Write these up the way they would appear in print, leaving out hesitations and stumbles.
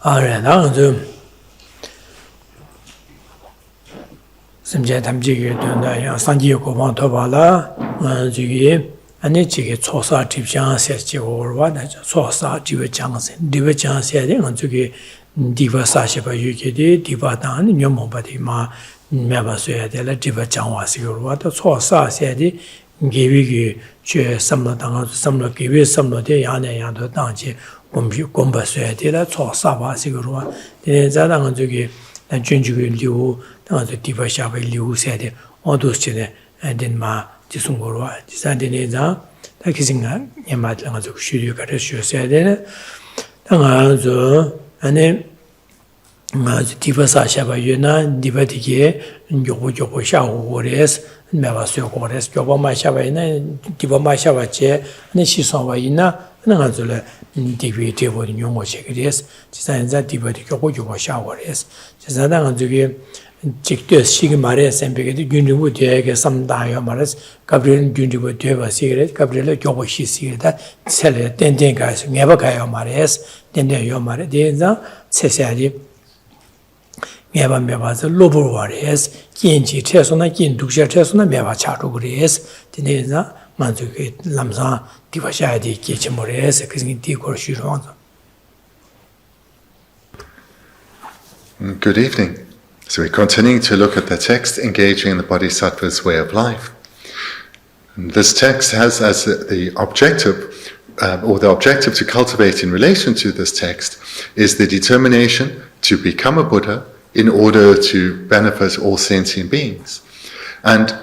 Alright, now the Simja Tamji Sanji Koban Tobala, Zugi, and it's a Sosa Tipjan says or what Sosa Divajan said, and Zugi Diva Sashaba Yukidi, Tibetan, Yomobati Ma, Mabasua de la Tibetan was your water, Sosa said, give you some give you some of the Yana Yando Danji, Gomba said, Sosa Sigurua, the Zadanzugi, and Junju Liu, the Diva Shaba Liu said, all those children, and then Ma Tisungurua, Sandineza, the kissing Yamat Langazu, should you got a shoe said, and then Diva Sashaba Yuna, Diva Tige, Yobo Shao Wores, Mavasu Wores, Yoba Mashavina, Diva Mashavache, and she saw Vaina, and Azula, Divi Table in Yomo Shakes, Designs that Diva Yobo Showers, Design to give Chictus, Shigmares, and Peggy Uniwood, Jag, some diamonds, Gabriel Uniwood, Deva cigarette, Gabriel Yoboshi cigarette, sell it, then guys, never Kayomares, then there Yomare, Cesari. Meva Meva, the Lobo Warriors, Kinji Chesona, Kin Dusha Chesona, Meva Chatugres, Dineza, Manzuki, Lamza, Divashadi, Kichimores, Kissing Tigor Shiron. Good evening. So we're continuing to look at the text engaging in the Bodhisattva's way of life. And this text has as the objective, or the objective to cultivate in relation to this text, is the determination to become a Buddha in order to benefit all sentient beings. And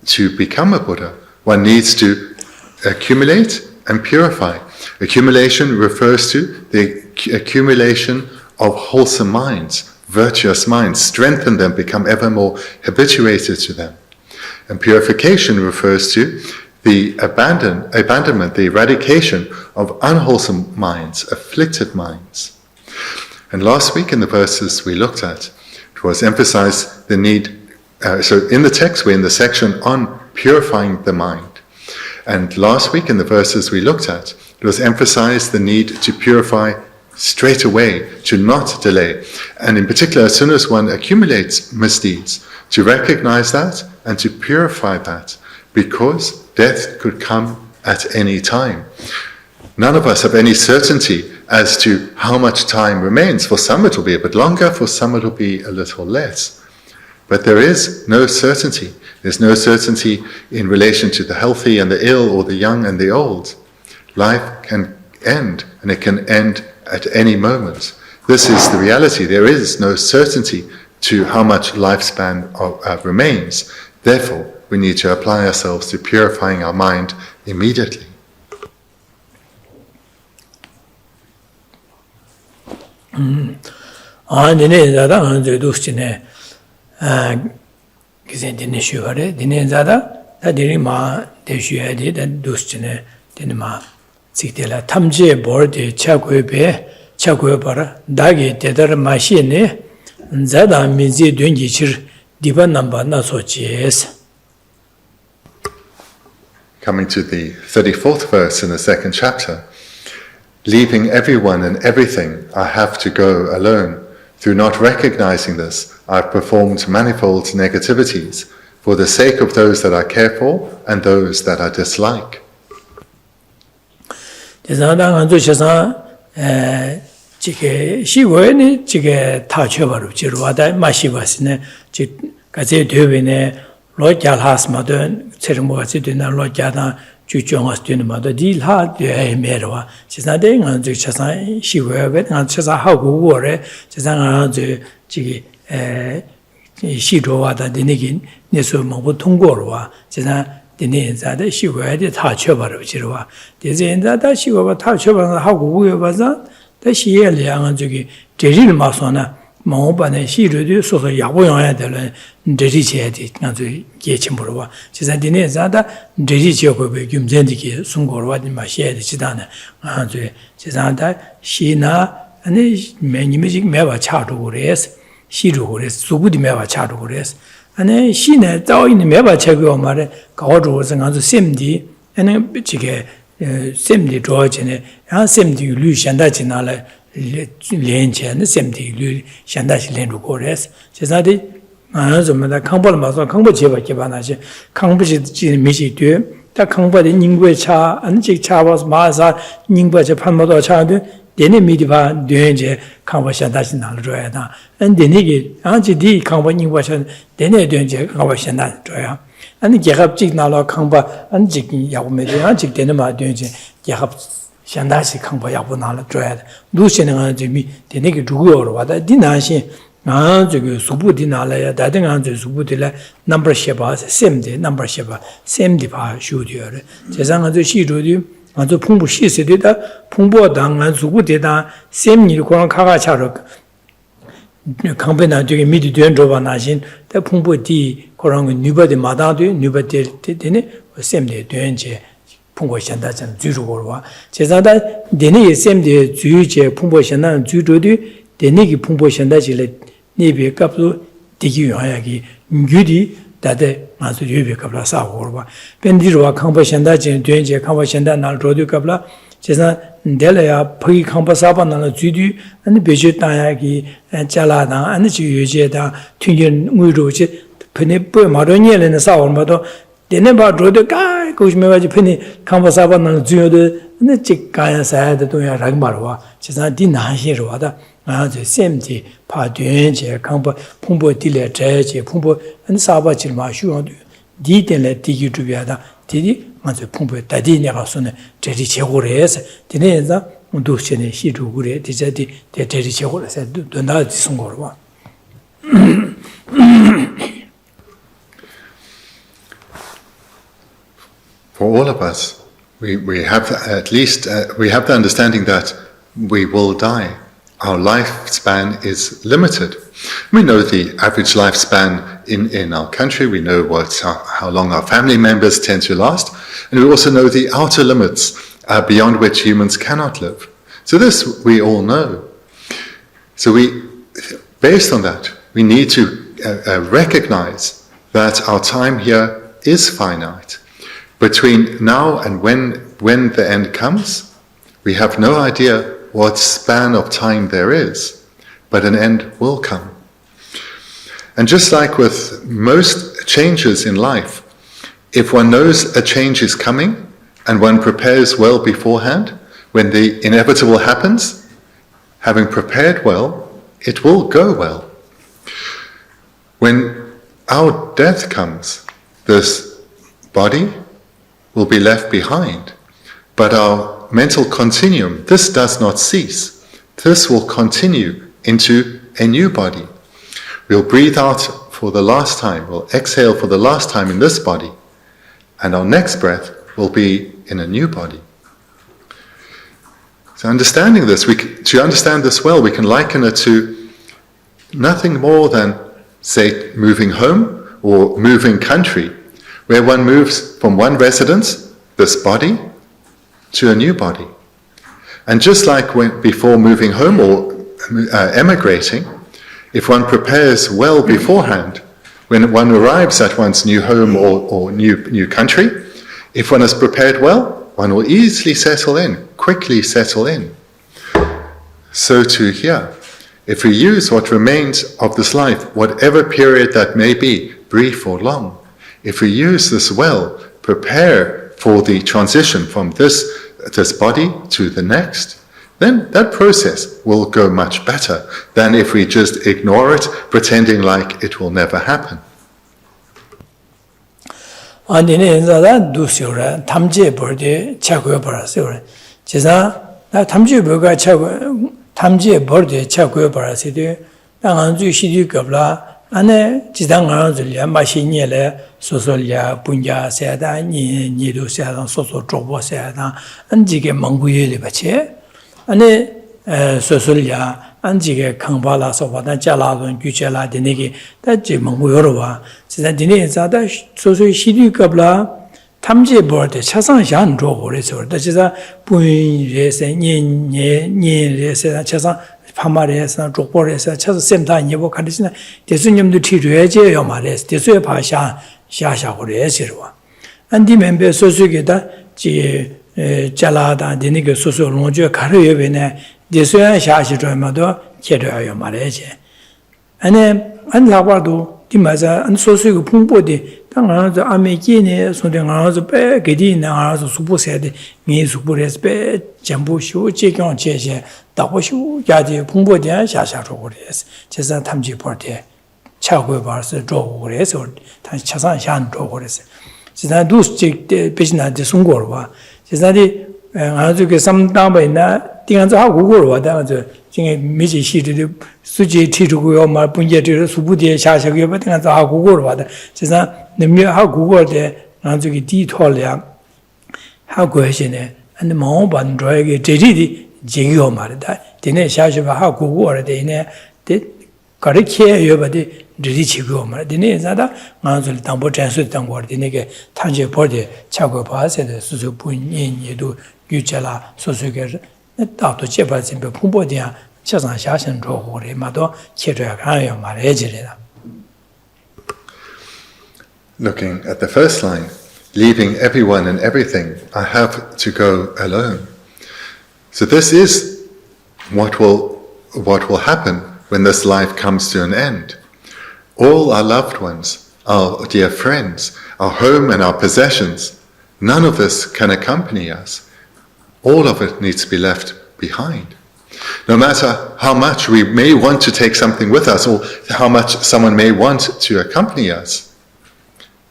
to become a Buddha, one needs to accumulate and purify. Accumulation refers to the accumulation of wholesome minds, virtuous minds, strengthen them, become ever more habituated to them. And purification refers to the abandonment, the eradication of unwholesome minds, afflicted minds. And last week in the verses we looked at, it was emphasized the need, so in the text we're in the section on purifying the mind. And last week in the verses we looked at, it was emphasized the need to purify straight away, to not delay. And in particular, as soon as one accumulates misdeeds, to recognize that and to purify that, because death could come at any time. None of us have any certainty as to how much time remains. For some it will be a bit longer, for some it will be a little less. But there is no certainty. There's no certainty in relation to the healthy and the ill, or the young and the old. Life can end, and it can end at any moment. This is the reality. There is no certainty to how much lifespan remains. Therefore, we need to apply ourselves to purifying our mind immediately. Sikdela tamje borde chakwe para dagi tedar mashine zada mizi dungi chir diba namba na sochies. Coming to the 34th verse in the second chapter, leaving everyone and everything, I have to go alone. Through not recognizing this, I've performed manifold negativities for the sake of those that I care for and those that I dislike. Chike shiwene chike tachobaru jirwada mashibasine chik kaze dövene lojal hasmadön ceremogasi döna lojada chuchongas dönmado dilha de merwa chisade nganzu chasa shiwebe nganzu chasa hagu wore chasa nganzu chiki shirowada dinigin nesu mongbo 통고로와 chasa dine shiwebe tachobaru jirwa dezenza shiwebe tachobaru hagu webasa 다 시엘이야 저기 제일 마소나 뭐반에 시르도 소소 야보용해야 되는 제리체디 아주 예침으로 봐. 지산디네 자다 제리체고be 김전디기 송고로와 마셔야 되지다네. 아주 지산다 시나 아니 매니미직 매와 차도 그래서 시로 그래서 수부디 매와 차도 그래서 아니 시내 자오인 매와 차고 말에 가오로서 아주 셈디 아니 지게 셈디 좋아지네. 야 셈디 류산다 지나래 렌체 셈디 샨다시 렌루 고레스 제자디 좀다 강벌 맞아 강벌 제밖에 바나지 강벌이 미지돼 다 강벌의 닝고의 차 안직 차와서 마사 닝고의 판모도 차도 되네 미디바 되제 강벌 샨다시 나르줘야다 안데니게 안지디 강벌 닝고의 되네 되제 강벌 샨다 줘야 아니 개합직 나라 강벌 안직 야고메데 안직 되네 마 되제 개합 샨다시 강벌 야고 나라 줘야 누시는 안지미 되네게 두고로 와다 디나시 저기 수부디 나라야 다른 안저 수부디라 넘버 쉐바 셈데 넘버 쉐바 셈디 바 슈디어를 제상한저 시조디 아주 풍부 시세되다 풍부 당한 수부디다 셈니 그런 카가차로 강변나 저기 미디 된 조바 나신 대 풍부디 그런 뉴버디 마다도 뉴버디 되네 셈데 된제 풍부 현다전 주주고와 제사다 되네 셈데 주제 풍부 현다 주조디 되네기 풍부 현다지래 네베 갑도 디기 요야기 뉴디 다데 마수 유베 갑라 사고르바 벤디로와 康巴현다진 된제 康巴현다 날 로디 갑라 제사 델레야 포기 康巴사바나는 주디 아니 베제 따야기 잘라다 아니 주유제다 튕긴 무로지 페네 뽀 마로니엘은 사오르마도 데네바 로디 까 고시메가지 페네 康巴사바나는 주요데 아니 직가야 사야데 도야 락마로와 제사 디나시로와다 아저 셈지 파된제 강보 풍보 딜레 제제 풍보 안사바질 마슈어도 디델레 디기주비하다 디디 맞아 풍보 다디네가 손에 제리 제고래서 디네자 도시네 시주구래 디자디 제리 제고래서 돈다 송거로 For all of us, we have at least we have the understanding that we will die. Our lifespan is limited. We know the average lifespan in our country. We know how long our family members tend to last. And we also know the outer limits beyond which humans cannot live. So this we all know. So based on that, we need to recognize that our time here is finite. Between now and when the end comes, we have no idea what span of time there is, but an end will come. And just like with most changes in life, if one knows a change is coming and one prepares well beforehand, when the inevitable happens, having prepared well, it will go well. When our death comes, this body will be left behind, but our mental continuum, this does not cease. This will continue into a new body. We'll breathe out for the last time, we'll exhale for the last time in this body, and our next breath will be in a new body. So understanding this, to understand this well, we can liken it to nothing more than, say, moving home or moving country, where one moves from one residence, this body, to a new body. And just like before moving home or emigrating, if one prepares well beforehand, when one arrives at one's new home or new country, if one has prepared well, one will easily settle in, quickly settle in. So too here, if we use what remains of this life, whatever period that may be, brief or long, if we use this well, prepare for the transition from this body to the next, then that process will go much better than if we just ignore it, pretending like it will never happen. 안디네 인자다 두시오라 탐지에 벌데 차고여 벌었어요. 제가 나 탐지에 뭐가 차고 탐지에 벌데 차고여 벌었어요. 당한주 시디 겁라 안에 지당한줄이야 마시니래 소소리야 분야 세다 니도 세다 소소 조보 세다 안지게 망구예리 바체 안에 소소리야 안지게 강발라서 와다 잘라던 규제라 되네게 다지 망구여로와 진짜 되네 자다 소소 시디 겁라 탐지에 벌데 차상샤 조보래서 진짜 분예세 니레세 차상 파마레서 족보레서 쳐서 셈다 니보 가르치나 대수님도 티줘야지요 말해서 대수의 파샤 샤샤고래서와 안디 멤버 소수게다 지 잘라다 되니까 소소 롱조 가르여베네 Desuya Shashi Dromado, Kedoyo Malaysia. And Lavado, Timaza, and Sosu Pumbodi, Tangaza Amikine, Sundanga, Gedina, Supu said, Me Supures, Jambushu, Chicken Cheche, Dawashu, Yadi, Pumbodia, Shasha Rores, Chesan Tamji Porte, Chagwe Bars, Drogores, or Chasan Shan Drogores. She's not do stick the Pishna de Sungorwa. She's not the some number in that thing as how Google, that was Michi she did Suji Titu, my Punja to Subudi, Shasha, but as how Google, she's not the mere how Google there, Nanzuki Titolia, how question and the Mahoban drag a JD, Jigio Marada, Dine Shasha, how Google, they did got a care you, but the Richigo, the Nezada, Mansul Tambo Transit Tangor, the Nega, Tangi Porte, Chago Pass, and the Susupun in Yedu, Yuchala, Sosuker, the Tato Chepas in Pumbodia, Chasan Shashan Drogo, Mado, Chetra, Marejera. Looking at the first line, leaving everyone and everything, I have to go alone. So this is what will happen when this life comes to an end. All our loved ones, our dear friends, our home and our possessions, none of this can accompany us. All of it needs to be left behind. No matter how much we may want to take something with us or how much someone may want to accompany us,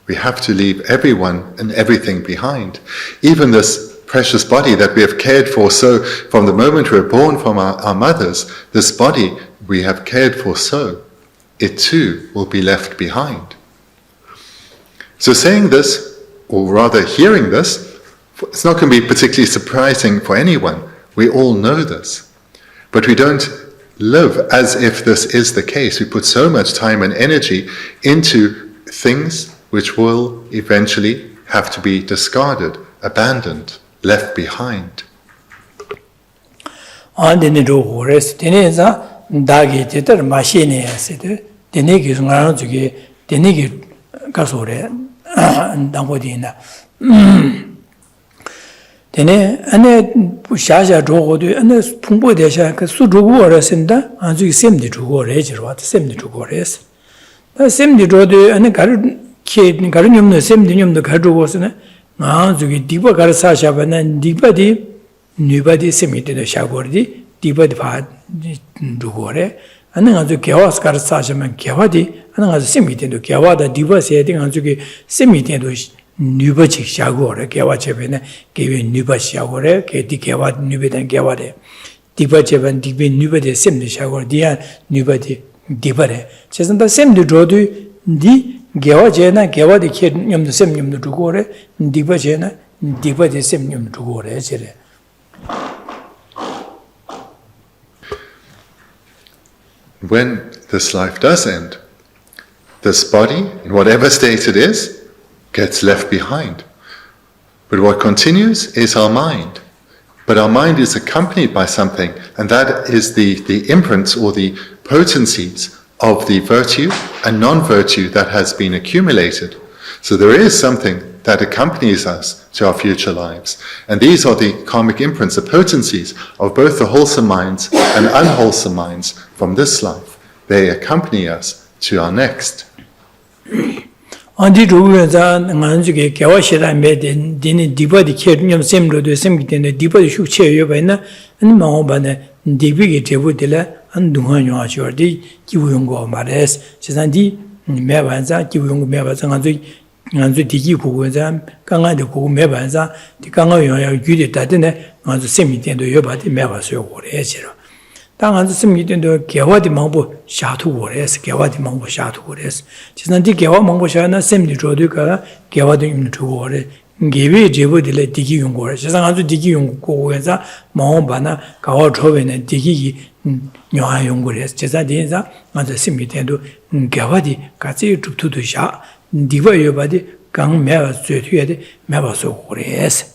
we have to leave everyone and everything behind. Even this precious body that we have cared for, so from the moment we were born from our mothers, this body we have cared for, so it too will be left behind. So saying this, or rather hearing this, it's not going to be particularly surprising for anyone. We all know this. But we don't live as if this is the case. We put so much time and energy into things which will eventually have to be discarded, abandoned, left behind. Dagi tetar machine aside, the niggas around to get the nigger gasore and Dangodina. Then Shasha drove and the Pumbo de Shaka Sudu or Senda, and you seem to go rage what seem to go rest. The same the road and the Garunium, the same dinium the Cardo was in it. Now to get deeper Garasasha and deeper deep, nobody submitted the Shagordi. Deeper part do gore, and then as the chaos got such a man Kawadi, and as a simitin to Kawada, Diva setting on to get simitin to Nubachi Shagore, Kawachevena, gave you Nuba Shagore, Kati Kawad, Nubit and Kawade. Diva Chevan, Dibi Nubade, Sim the Shagor, Dia, Nubati, Dibare. Chesn't the same to draw to the Gawajena, Kawadi kid, the same to gore, Diva Jena, Diva the same to gore. When this life does end, this body, in whatever state it is, gets left behind. But what continues is our mind. But our mind is accompanied by something, and that is the imprints or the potencies of the virtue and non-virtue that has been accumulated. So there is something that accompanies us to our future lives. And these are the karmic imprints, the potencies of both the wholesome minds and unwholesome minds from this life. They accompany us to our next. Andi ruga nganjuge kawashira meden dini diba di kernyam semro de semgitene diba di shukche yobaina an maobane dibi ge tebu dela an dunga nyo achordi kiwungo mares chesandi mebanza kiwungo mebanza nganzu digi kugunza kanga de kugu mebanza di kanga yo ya gyude dadene nganzu semgitene yobati mebaso yore echero 당한테 심기된도 개화디 망보 샤투고레스 개화디 망보 샤투고레스 지난디 개화 망보 샤나 셈디 조드가 개화디 임투고레 개비 제보들에 디기 용고레 지난한테 디기 용고에서 망바나 가와 초베네 디기 녀아 용고레스 제자디자 맞아 심기된도 개화디 같이 줍투도 샤 디바 여바디 강 매와 쇠튀에데 매바서 고레스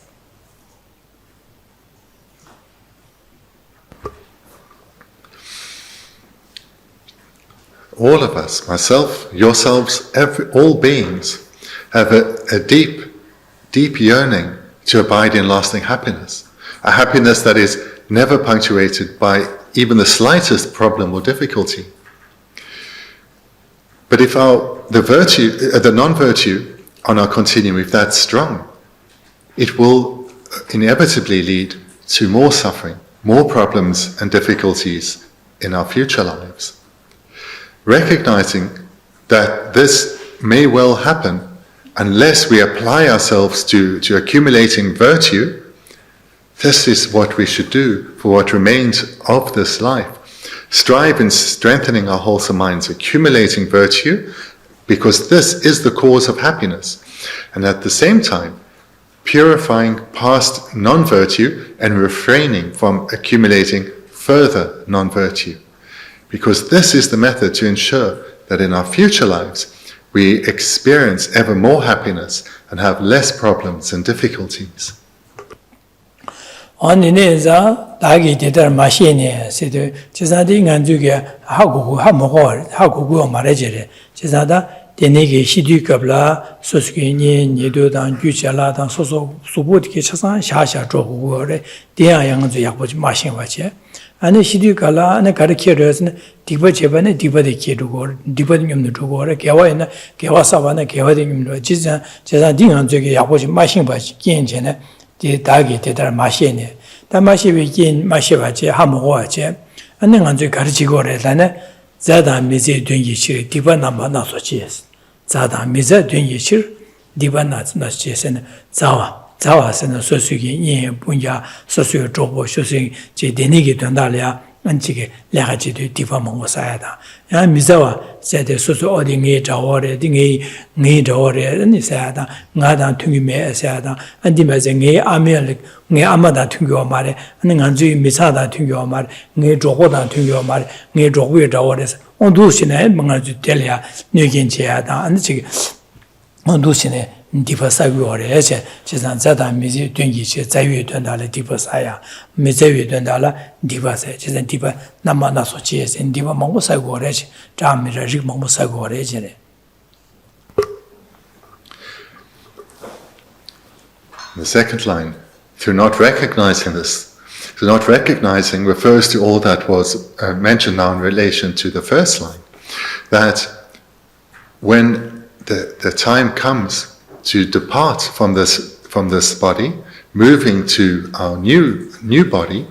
All of us, myself, yourselves, all beings, have a deep, deep yearning to abide in lasting happiness. a happiness that is never punctuated by even the slightest problem or difficulty. But if the non-virtue on our continuum, if that's strong, it will inevitably lead to more suffering, more problems and difficulties in our future lives. Recognizing that this may well happen unless we apply ourselves to accumulating virtue, this is what we should do for what remains of this life. Strive in strengthening our wholesome minds, accumulating virtue, because this is the cause of happiness. And at the same time, purifying past non-virtue and refraining from accumulating further non-virtue. Because this is the method to ensure that in our future lives, we experience ever more happiness and have less problems and difficulties. 언니네자 다기 되다 마시네 세도 제사디 간주게 하고 말해지래 제사다 데네게 시디급라 소스기니 니도단 규절라단 소소 수보디게 차상 샤샤 조고래 대야양주 약보지 마신 거지 아니 시디가라 아니 가르치려서는 디버 제반에 디버데 키르고 디버데 님도 두고래 개와이나 개와사바나 개와데 님도 지자 제사디 간주게 약보지 마신 거지 괜찮네 제 다기 되다 마시네 다 마시비긴 마시바지 하모와지 안는 간주 가르치고래다네 자다 미제 된기치 디바나마나 소치스 자다 미제 된기치 디바나스나치스는 자와스는 소수기 예 분야 소수 조보 소수 제 데니기 된다랴 안지게 레가지도 디바몽고사야다 야 미자와 세데 소수 어디게 자워래 딩이 네 자워래 아니사야다 나다 퉁기메사야다 안디마제 네 아멜 네 아마다 퉁겨 말에 아니 안주이 미사다 퉁겨 말에 네 조고다 퉁겨 말에 네 조고에 자워래서 온두시네 뭔가주 텔이야 뇌겐체야다 안지게 온두시네 디바사고래 제산 자다 미지 된기치 자유에 된다래 디바사야 미제에 된다라 디바세 제산 디바 남만나서 지에서 디바 먹고 사고래 자미를 릭 먹고 사고래 제래 The second line, through not recognizing this, through not recognizing refers to all that was mentioned now in relation to the first line, that when the time comes to depart from this body, moving to our new body,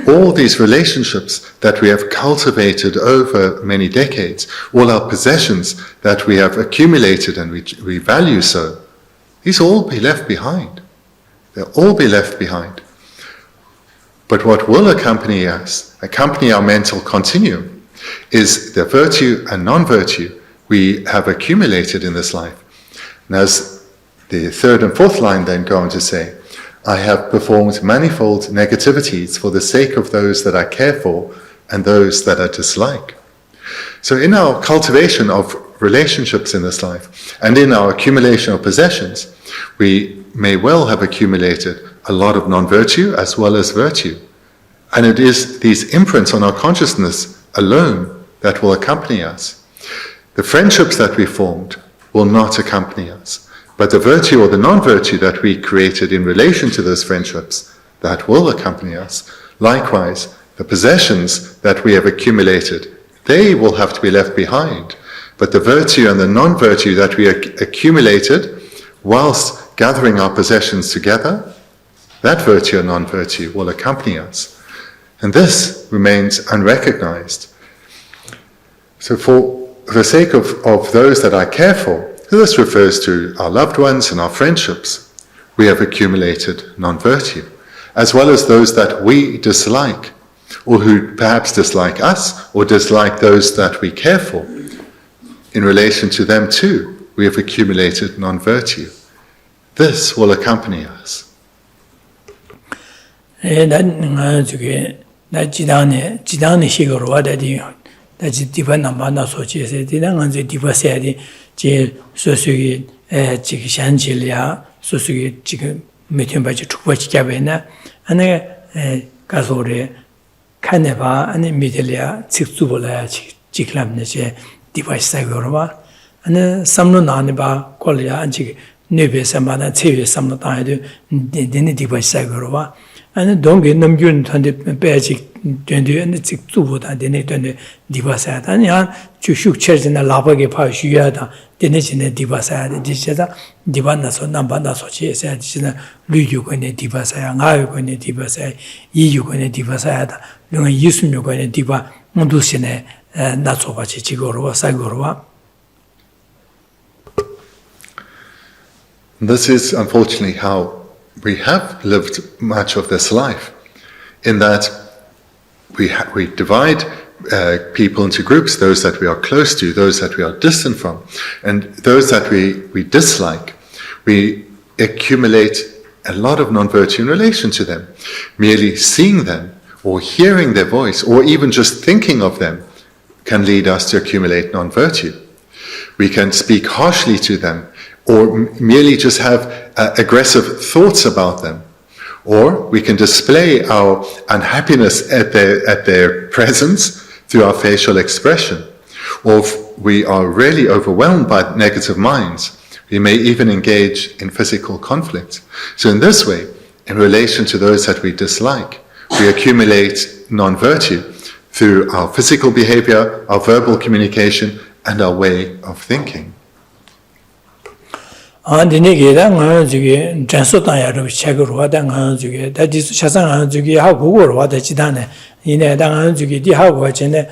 all these relationships that we have cultivated over many decades, all our possessions that we have accumulated and we value so, these will all be left behind. They'll all be left behind. But what will accompany us, accompany our mental continuum, is the virtue and non-virtue we have accumulated in this life. And as the third and fourth line then go on to say, I have performed manifold negativities for the sake of those that I care for and those that I dislike. So in our cultivation of relationships in this life and in our accumulation of possessions, we may well have accumulated a lot of non-virtue as well as virtue. And it is these imprints on our consciousness alone that will accompany us. The friendships that we formed will not accompany us. But the virtue or the non-virtue that we created in relation to those friendships, that will accompany us. Likewise, the possessions that we have accumulated, they will have to be left behind. But the virtue and the non-virtue that we accumulated whilst gathering our possessions together, that virtue and non-virtue will accompany us. And this remains unrecognized. So for the sake of those that I care for, this refers to our loved ones and our friendships, we have accumulated non-virtue, as well as those that we dislike, or who perhaps dislike us, or dislike those that we care for. In relation to them too, we have accumulated non-virtue. This will accompany us. 다지 디바나 만나서 지에서 디나간제 디바세야디 제 소수기 지금 샨질이야 소수기 지금 메템바지 축바지게베나 안에 가서래 칸네바 안에 미델이야 직수볼라야 지클람네제 디바이스사고로와 안에 삼노나네바 콜이야 안지 네베사마나 체베 삼노다에도 데네 디바이스사고로와 and don't get them gun to the basic and it's two and the net and the divasat. And yan, to shoot chairs in the labage pash, you had the nation divasat, this is a divanas or nambana, so she said, Lu going to divasat, I going to divasat, you going to divasat, Lunga Yusum you're going to diva, Mundusine, not so much Chigorova, Sagorova. This is unfortunately how we have lived much of this life, in that we divide people into groups, those that we are close to, those that we are distant from, and those that we dislike. We accumulate a lot of non-virtue in relation to them. Merely seeing them, or hearing their voice, or even just thinking of them can lead us to accumulate non-virtue. We can speak harshly to them, or merely just have aggressive thoughts about them. Or we can display our unhappiness at their presence through our facial expression. Or if we are really overwhelmed by negative minds, we may even engage in physical conflict. So in this way, in relation to those that we dislike, we accumulate non-virtue through our physical behavior, our verbal communication, and our way of thinking. 안디네게다 나주게 전소단야로 책으로 와다 나주게 다디스 차상 나주게 하고 그걸 와다 지다네 이내 당나주게 디하고 전에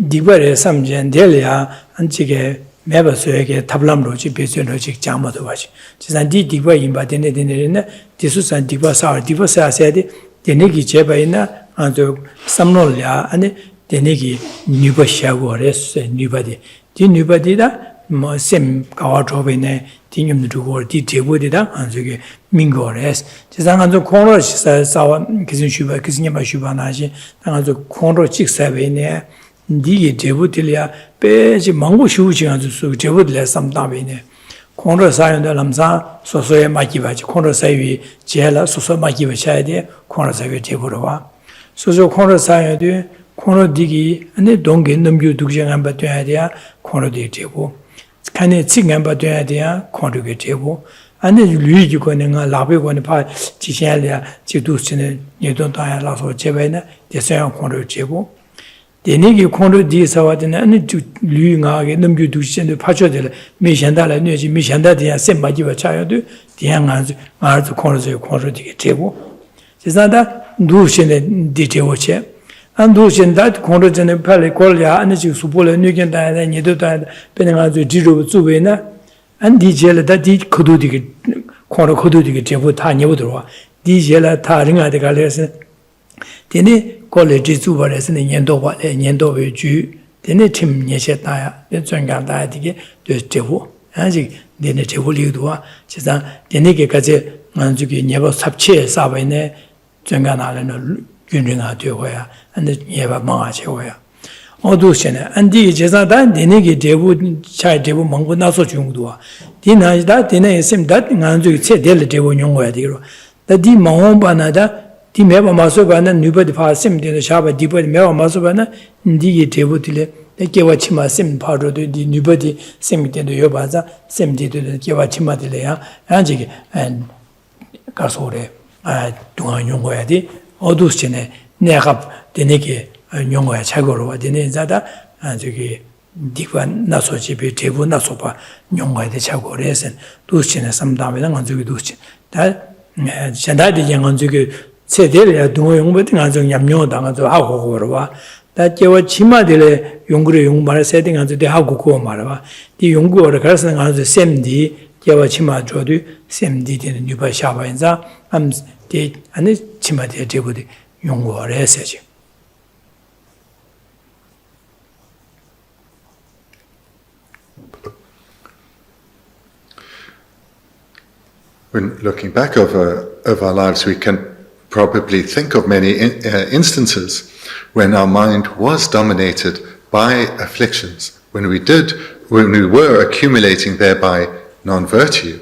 디버에 삼전 델야 안지게 매버서에게 탑람로 집에서로 직 장모도 와지 지산 디버 임바데네 데네네 디수산 디버사 디버사세디 데네기 제바이나 안저 삼놀야 아니 데네기 뉴버샤고레스 뉴바디 디 뉴바디다 뭐 셈 가와조베네 딩임도 두고 디 제보디다 안저게 민고레스 지상한저 콩로 사와 기준 슈바 기준이마 슈바나지 당한저 콩로 직사베네 디게 제보딜이야 빼지 망고 슈우지한저 수 제보딜에 삼다베네 콩로 사연도 남사 소소에 마기바지 콩로 사위 제라 소소 마기바샤야데 콩로 사위 제보로와 소소 콩로 사연도 콩로 디기 안에 동게 넘겨 두기장 받아야 돼야 콩로 디 제보 칸에 칭한 받아야 돼야 콩로게 제보 안에 루이지고는 라베고는 파 지시할이야 지도스는 예돈다야 라서 제베나 대서양 콩로 제보 데니기 콩로 디사와드는 안에 루이가게 넘겨 두시는데 파줘들 미션달라 뇌지 미션다디야 셈마지바 차요도 디양아 아르도 콩로제 콩로 디게 제보 지사다 누시는 디제오체 안도신다 콩로전에 팔에 콜야 안지 수보를 뉴견다야 니도다 베능아주 지로 주베나 안디젤다 디 코도디게 콩로 코도디게 제보 다 녀보들와 디젤라 다링아데 갈레스 데네 콜레지 주바레스는 년도바 년도베 주 데네 팀 녀셰다야 전간다야 디게 제보 아직 데네 제보리도와 지상 데네게까지 안주기 녀보 삽치에 사바이네 전간하는 균등아 되고야 안데 예바 망아지고야 어두시네 안디 제자다 데네게 대부 차이 대부 망고 나서 중도와 디나이다 디네 있음다 간주 체델 대부 용고야 되로 다디 망원바나다 디 메바 마소바나 뉴버디 파심 데네 샤바 디버디 메바 마소바나 디게 대부딜레 데케와 치마심 파로도 디 뉴버디 셈데도 요바자 셈디도 케와 치마딜레야 안지게 안 가소레 아 동안 용고야 돼 어두스네 내가 되네게 용어야 차고로 와 되네 자다 저기 디관 나소집이 대부 나소바 용어야 돼 차고래서 두스네 삼다면은 건저기 두스 다 전다디 양은 저기 세대를 동용부터 가서 얌용 당하서 하고 그러와 다 제와 치마들의 용구를 용말 세팅한테 하고 그거 말아 이 용구를 가서 가서 셈디 제와 치마 줘도 셈디 되는 유바 샤바인자 데 안에 치마데 제고데 용고를 했어지. When looking back over our lives, we can probably think of many instances when our mind was dominated by afflictions, when we were accumulating thereby non-virtue.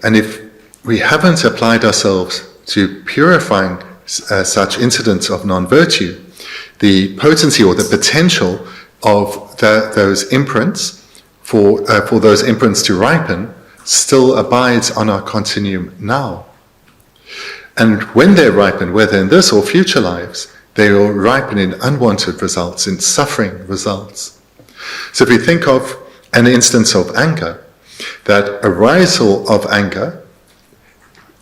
And if we haven't applied ourselves to purifying such incidents of non-virtue, the potency or the potential of those imprints, for those imprints to ripen, still abides on our continuum now. And when they ripen, whether in this or future lives, they will ripen in unwanted results, in suffering results. So if we think of an instance of anger, that arisal of anger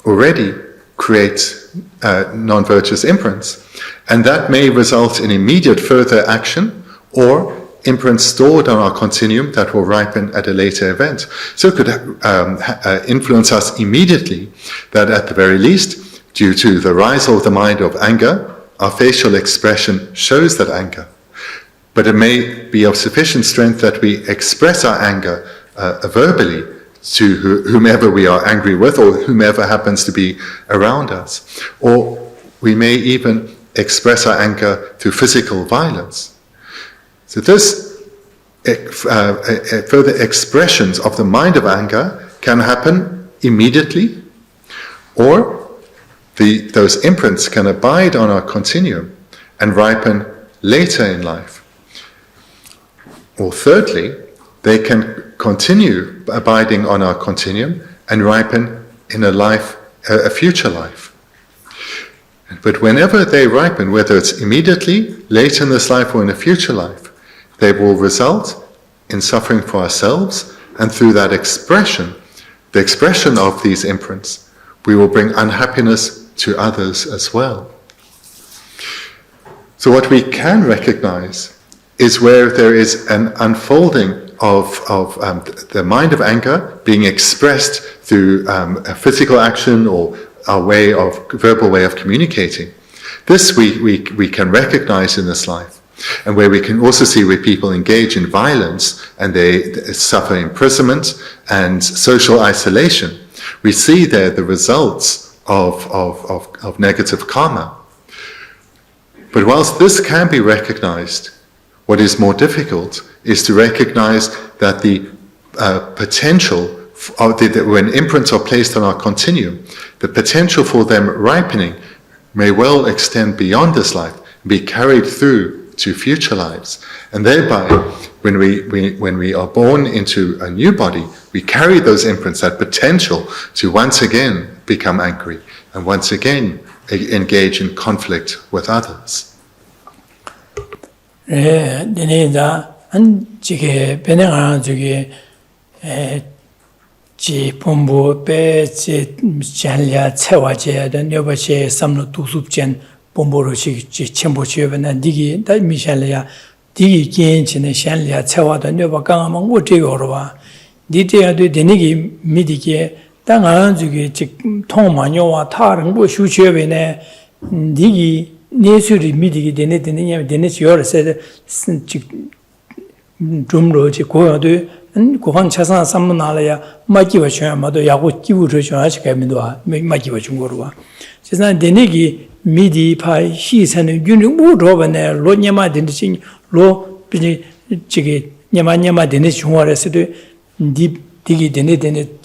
already creates non-virtuous imprints, and that may result in immediate further action or imprints stored on our continuum that will ripen at a later event. So it could influence us immediately, that at the very least, due to the rise of the mind of anger, our facial expression shows that anger. But it may be of sufficient strength that we express our anger verbally to whomever we are angry with or whomever happens to be around us. Or we may even express our anger through physical violence. So this further expressions of the mind of anger can happen immediately, or those imprints can abide on our continuum and ripen later in life. Or thirdly, they can continue abiding on our continuum and ripen in a future life. But whenever they ripen, whether it's immediately, late in this life, or in a future life, they will result in suffering for ourselves, and through that expression, the expression of these imprints, we will bring unhappiness to others as well. So what we can recognize is where there is an unfolding of the mind of anger being expressed through a physical action or a verbal way of communicating. This we can recognize in this life. And where we can also see where people engage in violence and they suffer imprisonment and social isolation. We see there the results of negative karma. But whilst this can be recognized, what is more difficult is to recognize that the potential, when imprints are placed on our continuum, the potential for them ripening may well extend beyond this life, be carried through to future lives. And thereby, when we are born into a new body, we carry those imprints, that potential to once again become angry and once again engage in conflict with others. Ji pombo pe che janlia cewa che da nyoba che samno tusup chen pombo ro chi chenpo che ba na digi da mi shanlia digi gen chen shanlia cewa da nyoba ka ma ngo te yo ro ba di te ya de ni gi mi di ge da nga ju ge chi thong ma nyo wa tha rang bo shu che be ne digi ne su ri mi di ge de ne nya de ne chi yo re se chi dum ro chi ko ya de 고방 차상 삼문 나라야 마기와 쉬어마도 야고 기부를 쉬어야지 가면도 마기와 중고로와 세상 데네기 미디 파이 시선의 윤무 로번에 로냐마 된듯이 로 비니 지게 냐마냐마 되는 중화에서도 디기 되네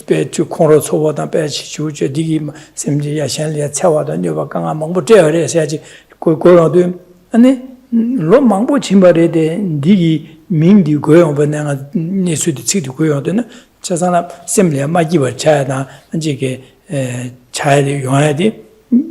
배주 콩로 소보다 배치 주저 디기 샘지 야샹리아 차와도 녀바 강아 망보 떼어래서야지 고고로도 아니 로 망보 침바레데 디기 민디 고용 번나가 니수디 치디 고용도는 자산아 셈리아 마기버 차야다 이게 차야리 용하야디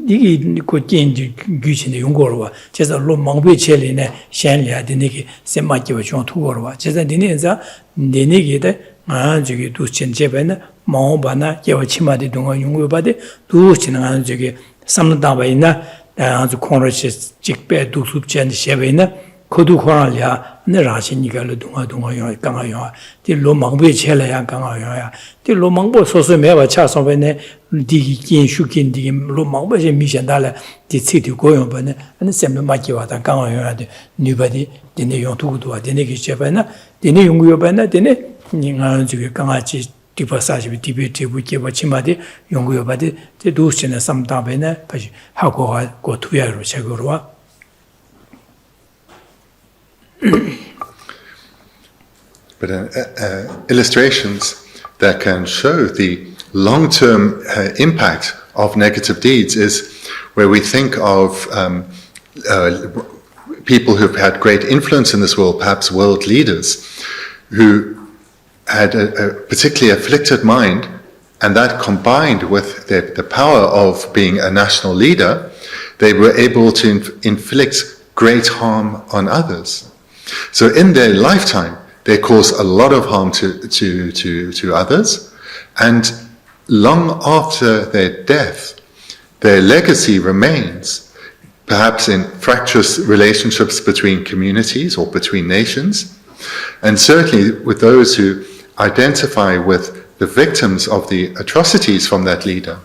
이게 고진지 규신의 용거로와 제가 로 망베 첼리네 샹리아디 니기 셈마기버 좀 투거로와 제가 니네자 니네게데 아 저기 두친 제베나 마오바나 예와치마디 동안 용거바데 두치는 안 저기 삼다바이나 아주 콩로시 직배 두습전 셰베나 코두 코랄이야 네 라신이가로 동아요 강아요 딜로 망베 첼라야 강아요야 딜로 망보 소소메바 차소베네 디기 긴슈긴 디기 로 망베제 미션달라 디치디 고용번네 아니 셈메 마기와다 강아요야 뉴바디 디네 용투도 디네기 셰베나 디네 용구요바나 디네 닝아 저기 강아지 디버사지 디베티부 개버치마디 용구요바디 디두스네 삼다베네 바시 하고가 고투야로 제거로와 But illustrations that can show the long-term impact of negative deeds is where we think of people who've had great influence in this world, perhaps world leaders, who had a particularly afflicted mind And that combined with the power of being a national leader, they were able to inflict great harm on others. So in their lifetime, they caused a lot of harm to others, and long after their death, their legacy remains, perhaps in fractious relationships between communities or between nations, and certainly with those who identify with the victims of the atrocities from that leader.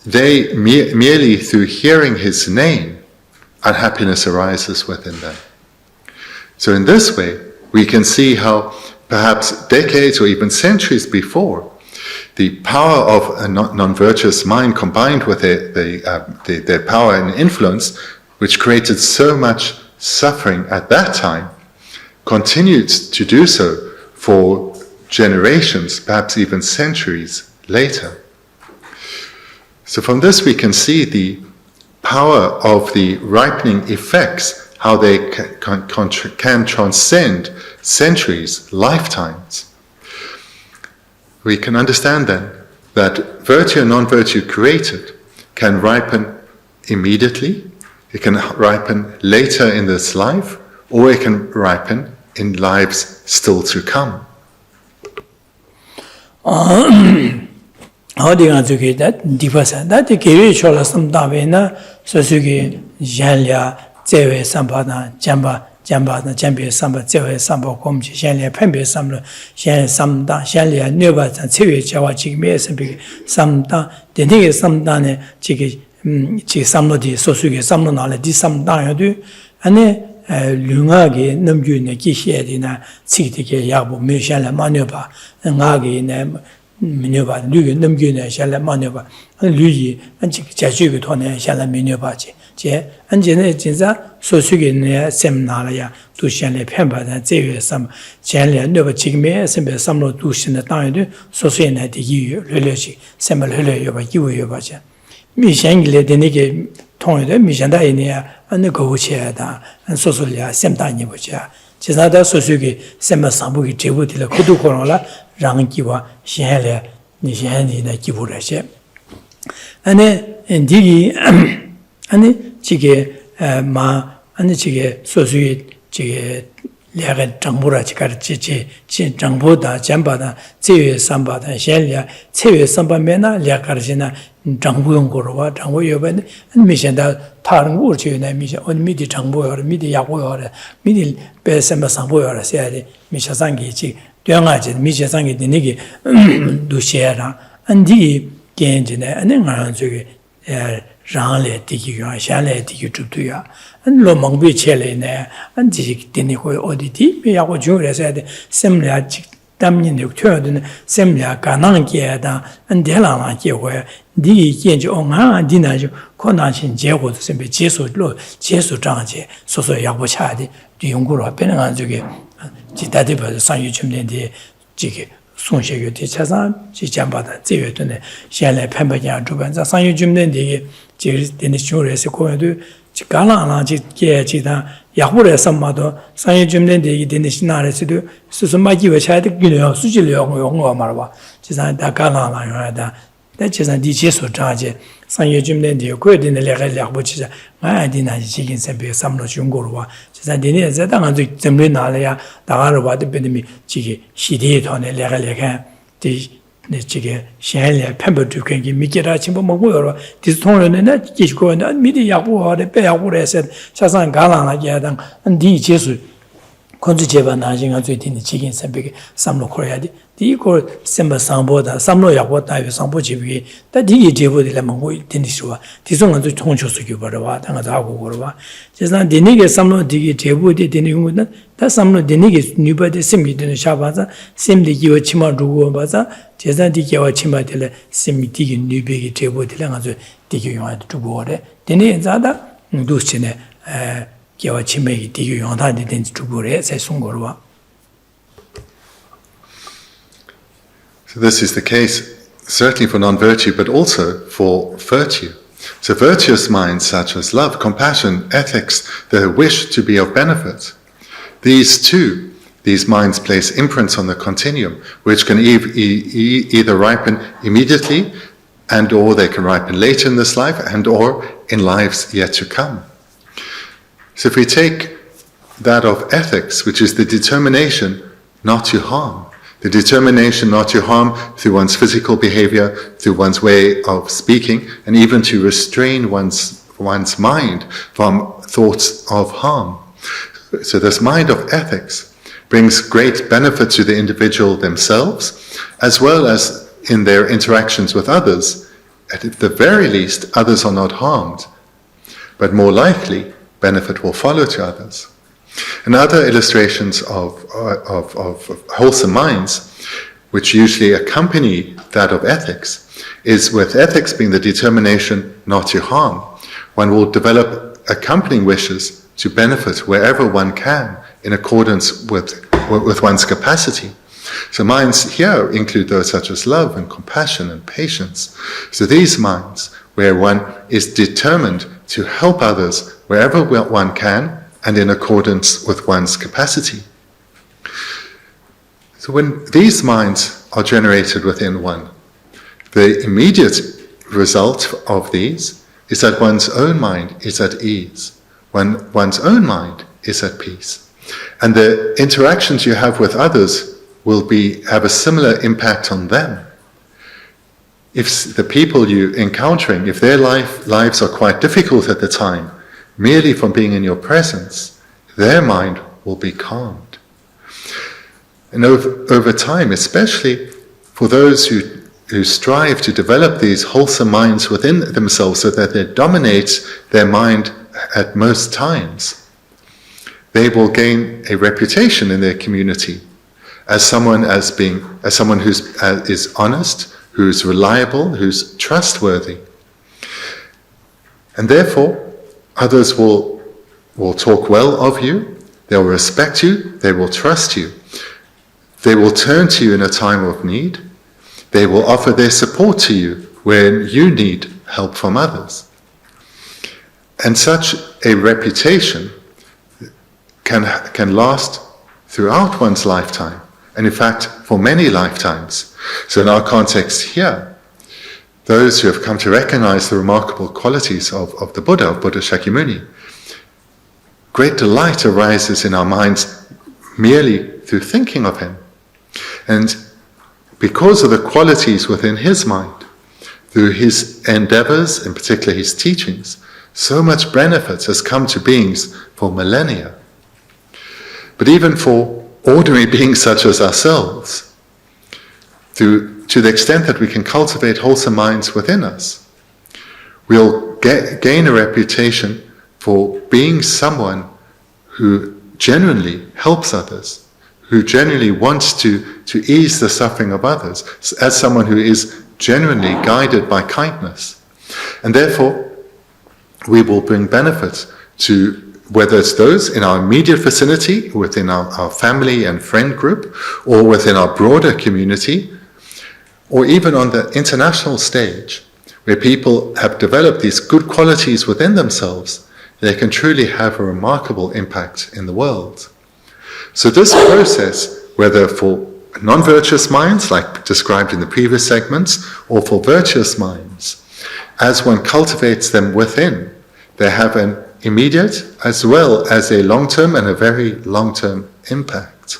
They, merely through hearing his name, unhappiness arises within them. So in this way, we can see how perhaps decades or even centuries before, the power of a non-virtuous mind combined with their power and influence, which created so much suffering at that time, continued to do so for generations, perhaps even centuries later. So from this we can see the power of the ripening effects, how they can transcend centuries, lifetimes. We can understand then that virtue and non-virtue created can ripen immediately, it can ripen later in this life, or it can ripen in lives still to come. How do you answer that? Divasa. That the Kiri Chola Samdavena, Sosugi, Janlia, Zewe Sambana, Jamba, Jambi Samba, Zewe Samba, Comji, Janlia, Pembe Samba, Jan Samda, Janlia, Nubas, and Sewi Jawa Chigme, Samda, the nigger Samdane, Chigi, Samlodi, Sosugi, Samlona, di Samdan, do, and Lungagi, Numjun, Kishedina, Sitike, Yabu, Mishala, Manuba, and Nagi, Minuba, Lugan, Numguna, Shala Manuba, and Lugi, and Chachugutone, Shala Minubachi, and Genetiza, Sosugin, Seminaria, to Shanley Pemba, and Xavier some Shanley, Nova Chigme, Sembe, some no Dushin the time, Sosina, the Yu, Relici, Semmel Hulu, Yuvacha. Mishangle, the Nigga, Tony, Mishandainia, and the Gocheda, and Sosolia, Semtani, which are Chisada Sosugi, Semma Sambuki, Chibutila, Kudu Corolla. Rangiwa, Shale, Nishani, the Kiburache. And then Digi, and Chige, Ma, and Chige, so sweet, Chige, Lagan, Tambura, Chikarchi, Jambuda, Jambada, Tsewe Sambada, Shelia, Tsewe Sambamena, Lakarjina, Jambungurwa, Jangoyoban, and Mishanda, Tarn Urchina, Misha, on Midi Jambu or Midi Yabu or Midi Besamba Sambu or Sadi, Mishazangi. Duangaji, Michasangi, the Nigi, Dushera, and the Genjine, and then Ranzuki, Ranle, Tiki, Shale, Tiki to ya, and Lomongbi Chele, and Dinico Oditi, Piago Jura said, Semlia, Damien, Turden, Semlia, Ganangiada, and Delana, where the Genji Onga, Dinaju, Konachin, Jewo, Sembe, Jesu, Jesu Janji, Soso Yabuchadi, the Yungura, Penanzuki. Chitadiba, San Yuchim, the Jiki, Sunshake, Chazan, Chichambada, Zewitune, Shale, Pembayan, Juban, San Yuchim, the Jiri, Sequoia, Chicala, Chita, Yahura, Samado, San Yuchim, the Dinishinari, Susumaki, which had, Sujilio, Marwa, Chizan, Dakala, that is a DJs charge. San Yuchim, the Quid in the Lega, which is my idea, chicken, some no Jungurwa. Zandini, Zadan, the Zemlinalia, the Arawa, the Benemi, Chigi, she did on a Lega, the Chigi, Shanley, Pember to Kangi, Mikira, Chimbo, this tone and that Kishko and Media, the Payawura said, Chazan Galan, Yadan, and D. Jesu. Conjeva Najing and Sweet in the chickens and big some Korea. The equal Semba Samboda, some lawyer, what I was Samboji, that he gave the lemon Tinishua. This one to Tonchosuki Barawa, and Agua. Just not the nigger, some no dig Jebu did in England, that some no the niggers knew by the semi in the Shabaza, same the Giva Chima Rugo Baza, just not the Giva Chima tele, semi dig in New Big Jebu, the Langazo, dig you want to go there. The name Zada, Dusine, Kiawa Chimei, Dig you on that didn't to go there, says Sungorwa. So this is the case certainly for non-virtue, but also for virtue. So virtuous minds such as love, compassion, ethics, the wish to be of benefit, these too These minds place imprints on the continuum, which can either ripen immediately, and or they can ripen later in this life, and or in lives yet to come. So if we take that of ethics, which is the determination not to harm, the determination not to harm through one's physical behavior, through one's way of speaking, and even to restrain one's mind from thoughts of harm. So this mind of ethics brings great benefit to the individual themselves, as well as in their interactions with others. At the very least, others are not harmed, but more likely, benefit will follow to others. And other illustrations of wholesome minds, which usually accompany that of ethics, is with ethics being the determination not to harm. One will develop accompanying wishes to benefit wherever one can, in accordance with one's capacity. So minds here include those such as love and compassion and patience. So these minds, where one is determined to help others wherever one can and in accordance with one's capacity. So when these minds are generated within one, the immediate result of these is that one's own mind is at ease, when one's own mind is at peace. And the interactions you have with others will have a similar impact on them. If the people you're encountering, if their lives are quite difficult at the time, merely from being in your presence, their mind will be calmed. And over time, especially for those who strive to develop these wholesome minds within themselves so that they dominate their mind at most times, they will gain a reputation in their community as someone who is honest, who's reliable, who's trustworthy. And therefore, others will talk well of you, they'll respect you, they will trust you. They will turn to you in a time of need. They will offer their support to you when you need help from others. And such a reputation can last throughout one's lifetime, and in fact for many lifetimes. So in our context here, those who have come to recognize the remarkable qualities of the Buddha, of Buddha Shakyamuni, great delight arises in our minds merely through thinking of him. And because of the qualities within his mind, through his endeavors, in particular his teachings, so much benefit has come to beings for millennia. But even for ordinary beings such as ourselves, to the extent that we can cultivate wholesome minds within us, we'll gain a reputation for being someone who genuinely helps others, who genuinely wants to ease the suffering of others, as someone who is genuinely guided by kindness. And therefore, we will bring benefit to whether it's those in our immediate vicinity, within our family and friend group, or within our broader community, or even on the international stage, where people have developed these good qualities within themselves, they can truly have a remarkable impact in the world. So this process, whether for non-virtuous minds, like described in the previous segments, or for virtuous minds, as one cultivates them within, they have an immediate as well as a long-term and a very long-term impact.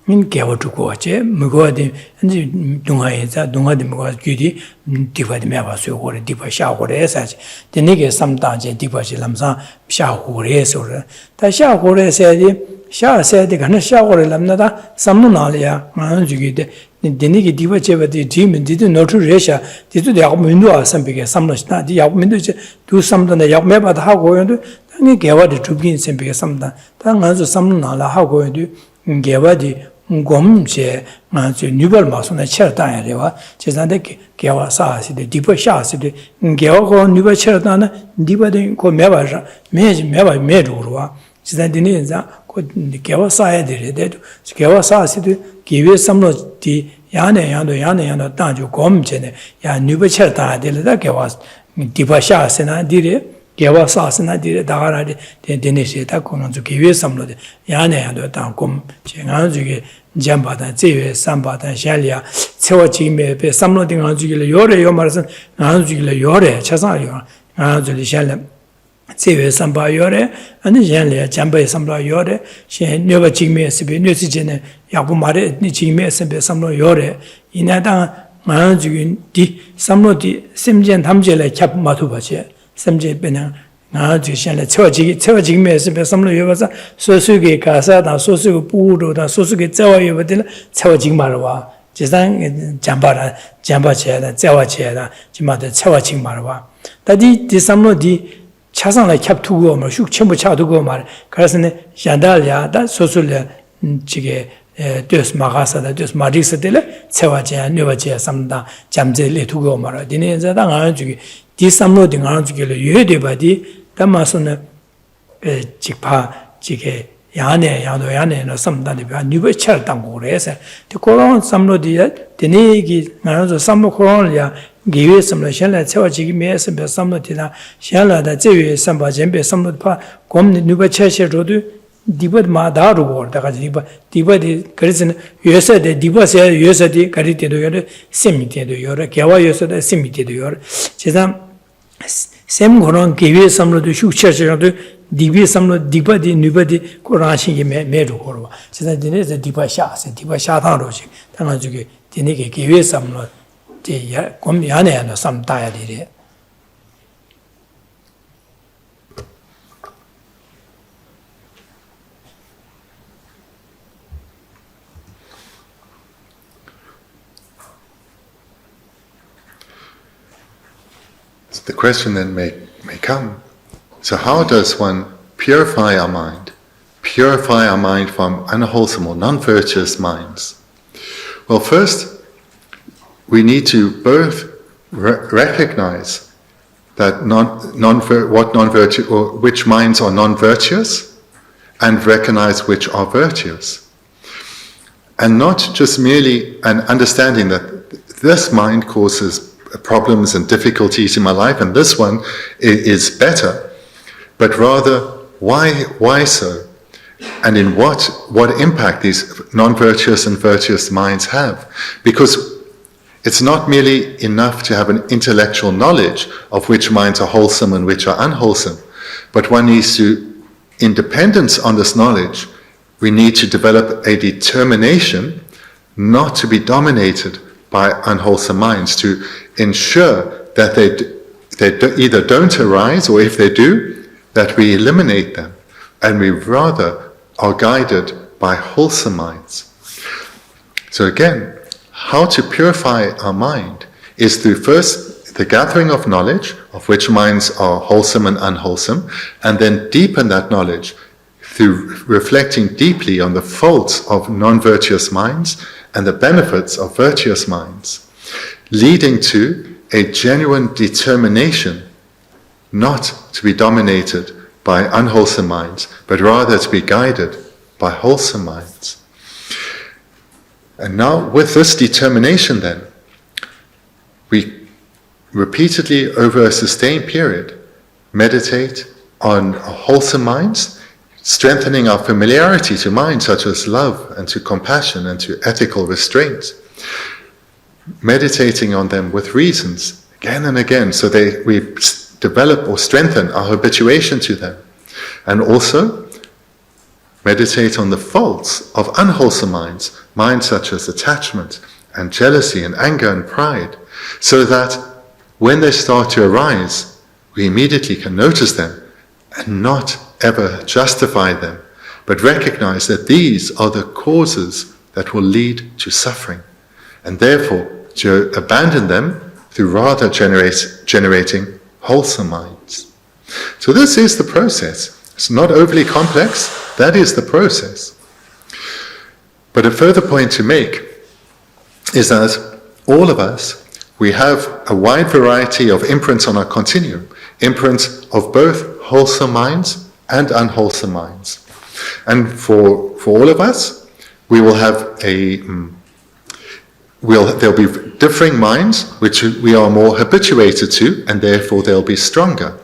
in kewa chuko che mgo de dunga yeza dunga de mgo gyudi diva de meba so gore diva sha gore sa de ne ge samta je diva je lamsa sha gore so ta sha gore se de sha se de gan sha gore lamna da samnu na ya ma ju de ne ge diva che ba de jim de no tu re sha de tu de ya min do sam be ge samna sta de ya min do je du samda ne ya meba da ha go yo de ne ge wa de tu bin sem be ge samda ta nga zo samnu na la ha go yo de ge wa de gom che nga zu nubal ma so na cher ta ya rewa che san de gewa sa si de dipa sha si de gewa ko nubal cher ta na dipa de ko me ba ra me ru wa che san de ni za ko gewa sa ya de de gewa sa si de gewe samlo di ya ne ta ju gom che ne ya nubal cher ta de le da gewa dipa sha se na di re gewa sa se na di re da ra de ne se ta ko no ju gewe samlo de ya ne ta gom che nga ju ge jambadan zewe sambadan shalya cewa jime be samlo ding an jugile yore yo marsan an jugile yore chasan yo an jugile shalya zewe samba yore ani shalya jamba samlo yore shen nyoba jime sebe nyosi jene yabu mare ni jime sebe samlo yore inada an jugin di samlo di simjen tamjele kyap matu bache samje benang nga ju shen le cewa jigme se be samlo yo ba so su ge ka sa da so su ge pu ro da so su ge cewa yo ba de cewa jigma ro wa ji san jamba che da cewa che da ji ma de cewa jigma ro wa da di samlo di cha sang la kyap tu go ma shu chen bu cha du go ma ka sa ne yanda ya da so su le ji ge Deus magasa da Deus marisa de le cewa che ne ba che samda jamje le tu go ma ro di ne za da nga ju di samlo di nga ju ge le ye de ba di Tamasuna Jikpa Jike Yane no somebody new child Tangores. The Koran Samlo dia, the Negi, Narazo Samlo Koronia, give you some Shella Tawajiki Mes and Samlotina, Shella that Zewi, Samba Jembe, Samlo Pa, Gom the Nuba Chesha Rodu, Dibad Madaru war, the Diba di Garrison, you said the Diba said, you said the Garrity to your Simiti to your Kawa, you said the Simiti to your Chesam. Same Koran gave you some of the shoe church or Divi some of Diba di Nubadi Koranshi made Horva. So that there is a Diba Shas, a Diba Shatan Roshi, Tanajuki, Tiniki gave you some of the Komiane and some tired. The question then may come, so how does one purify our mind? Purify our mind from unwholesome or non-virtuous minds? Well, first, we need to both recognize that which minds are non-virtuous, and recognize which are virtuous. And not just merely an understanding that this mind causes problems and difficulties in my life, and this one is better, but rather why so, and in what impact these non-virtuous and virtuous minds have. Because it's not merely enough to have an intellectual knowledge of which minds are wholesome and which are unwholesome, but one needs to, in dependence on this knowledge, we need to develop a determination not to be dominated by unwholesome minds, to ensure that they either don't arise, or if they do, that we eliminate them, and we rather are guided by wholesome minds. So again, how to purify our mind is through first the gathering of knowledge of which minds are wholesome and unwholesome, and then deepen that knowledge through reflecting deeply on the faults of non-virtuous minds and the benefits of virtuous minds, leading to a genuine determination not to be dominated by unwholesome minds, but rather to be guided by wholesome minds. And now with this determination then, we repeatedly over a sustained period meditate on wholesome minds, strengthening our familiarity to minds such as love and to compassion and to ethical restraint, meditating on them with reasons again and again, so we develop or strengthen our habituation to them, and also meditate on the faults of unwholesome minds, minds such as attachment and jealousy and anger and pride, so that when they start to arise, we immediately can notice them and not ever justify them, but recognize that these are the causes that will lead to suffering, and therefore to abandon them through rather generating wholesome minds. So this is the process. It's not overly complex. That is the process. But a further point to make is that all of us, we have a wide variety of imprints on our continuum, imprints of both wholesome minds and unwholesome minds. And for all of us, we will have there'll be differing minds which we are more habituated to, and therefore they'll be stronger,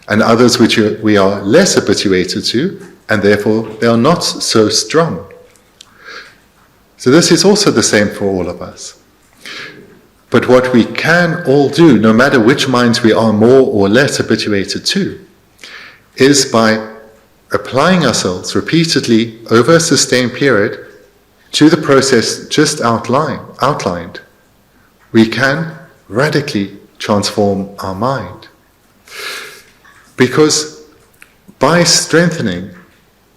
and others which we are less habituated to, and therefore they are not so strong. So this is also the same for all of us. But what we can all do, no matter which minds we are more or less habituated to, is by applying ourselves repeatedly over a sustained period to the process just outlined, we can radically transform our mind. Because by strengthening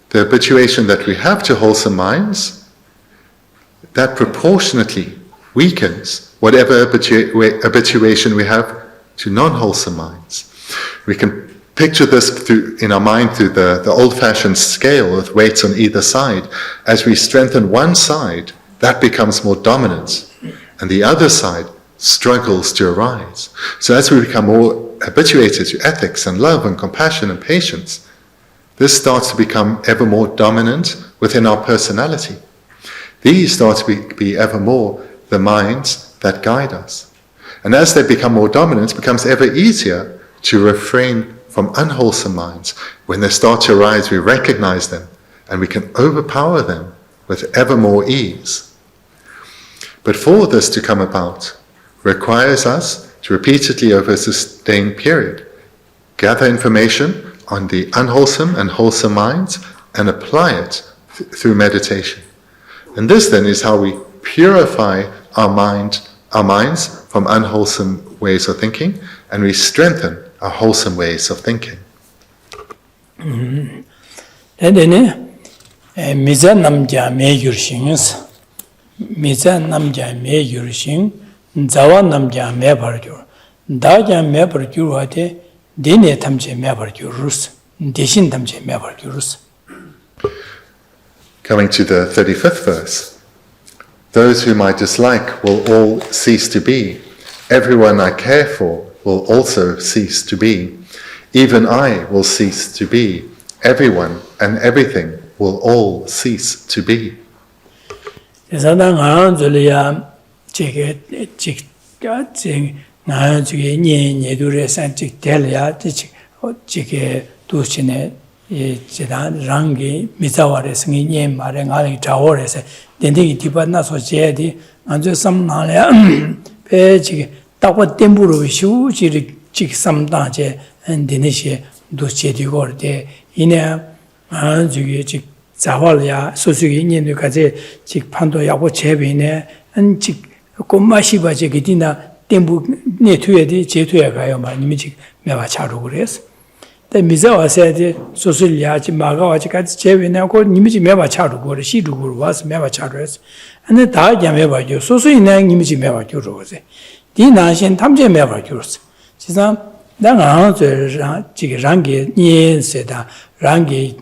the habituation that we have to wholesome minds, that proportionately weakens whatever habituation we have to non-wholesome minds. We can picture this in our mind through the old-fashioned scale with weights on either side. As we strengthen one side, that becomes more dominant, and the other side struggles to arise. So as we become more habituated to ethics and love and compassion and patience, this starts to become ever more dominant within our personality. These start to be ever more the minds that guide us. And as they become more dominant, it becomes ever easier to refrain from unwholesome minds. When they start to arise, we recognize them, and we can overpower them with ever more ease. But for this to come about, requires us to repeatedly, over a sustained period, gather information on the unwholesome and wholesome minds and apply it through meditation. And this then is how we purify our minds from unwholesome ways of thinking, and we strengthen our wholesome ways of thinking. Miza namja me yurshingus, miza namja me yurshin, zawa namja me barjur, daja me barjur hate, dene tamje me barjurus, deshin tamje me barjurus. Coming to the 35th verse. Those whom I dislike will all cease to be. Everyone I care for will also cease to be. Even I will cease to be. Everyone and everything will all cease to be. rangi mizaware singi nye mare ngali chawore se dendegi tiba naso jedi anjo samnale pe chigi takwa temburu shu chiri chigi samda je dendegi do chedi gorde ine anjo chig zawal ya sosugi nye no kaje chig pando yago chebine an chig kommashiba je gidina tembu ne tuye di je tuye gayo ma nimi chig mewa charu gures 때 미자와 세데 소술이야지 마가와지 같이 제외나고 님이지 매바 차르고 시르고 와서 매바 차르스 근데 다 야매바죠 소술이나 님이지 매바죠 그러세 디나신 탐제 매바죠스 지상 내가 저 지게 랑게 니세다 랑게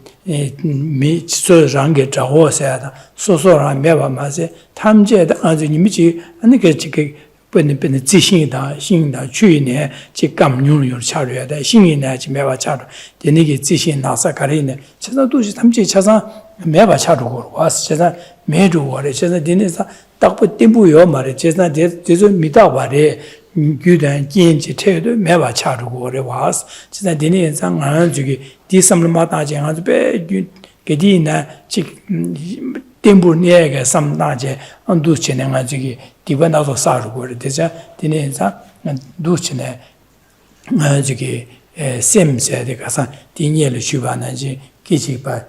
미소 랑게 자호세다 소소랑 매바 마세 탐제다 아주 님이지 아니 그 지게 本的自信的心的去年去感用有差别的心呢就没法差的的那个自信哪啥个呢其实都是他们这车上没法差过我是现在没住过的现在的那啥大不定不有嘛的现在就是没到吧的有点经济态度没法差过的我是现在的那上俺这个第三嘛大家还是别给的呢去tempo niega samnaje anduchene ngaji dibana so saru gore deja dineza duchene ngaji semse de kasa dinyele shubanaji kichi ba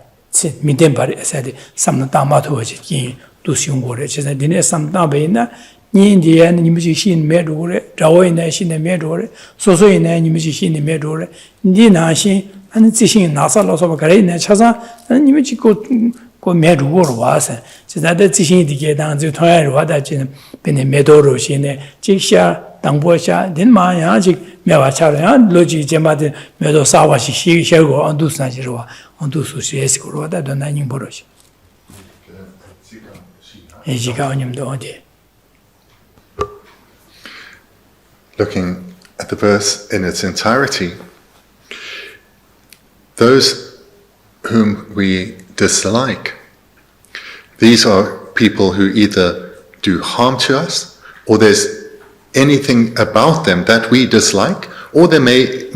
miden bar esade samna damato ji kin dusyung gore chesa dine samna beina niye nimji shin medo gore rawoina shin medo gore sosoina nimji shin medo gore dina shin an zishin nasa lo so ba gare ne chasa nimji ko medo was 진짜 지신이 되게 당주 통해로 와다지는 bên 메도로 신에 직샤 당보샤 된마야 아직 매와차려 로지 제마데 메도 사와시 시셔고 안두스나지로 안두수시에스고로 와다도 나닝 버러시 Looking at the verse in its entirety, those whom we dislike, these are people who either do harm to us, or there's anything about them that we dislike, or they may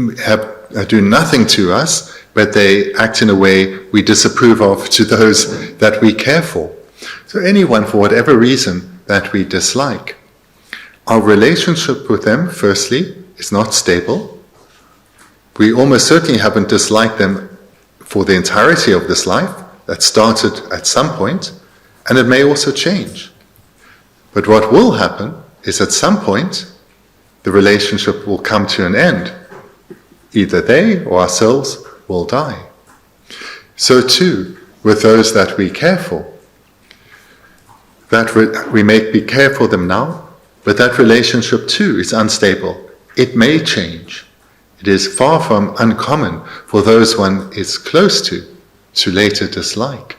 do nothing to us, but they act in a way we disapprove of to those that we care for. So anyone, for whatever reason, that we dislike, our relationship with them, firstly, is not stable. We almost certainly haven't disliked them for the entirety of this life. That started at some point, and it may also change. But what will happen is at some point, the relationship will come to an end. Either they or ourselves will die. So too, with those that we care for, that we may be care for them now, but that relationship too is unstable. It may change. It is far from uncommon for those one is close to later dislike.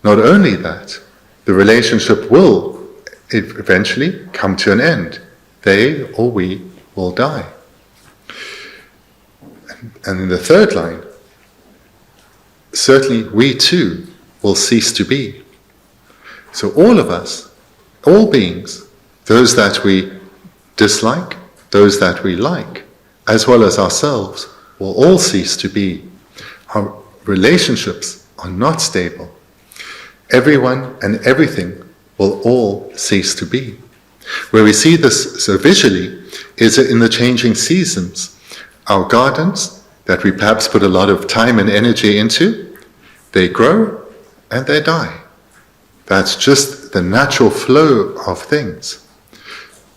Not only that, the relationship will eventually come to an end. They or we will die. And in the third line, certainly we too will cease to be. So all of us, all beings, those that we dislike, those that we like, as well as ourselves, will all cease to be. Our relationships are not stable. Everyone and everything will all cease to be. Where we see this so visually is in the changing seasons. Our gardens, that we perhaps put a lot of time and energy into, they grow and they die. That's just the natural flow of things.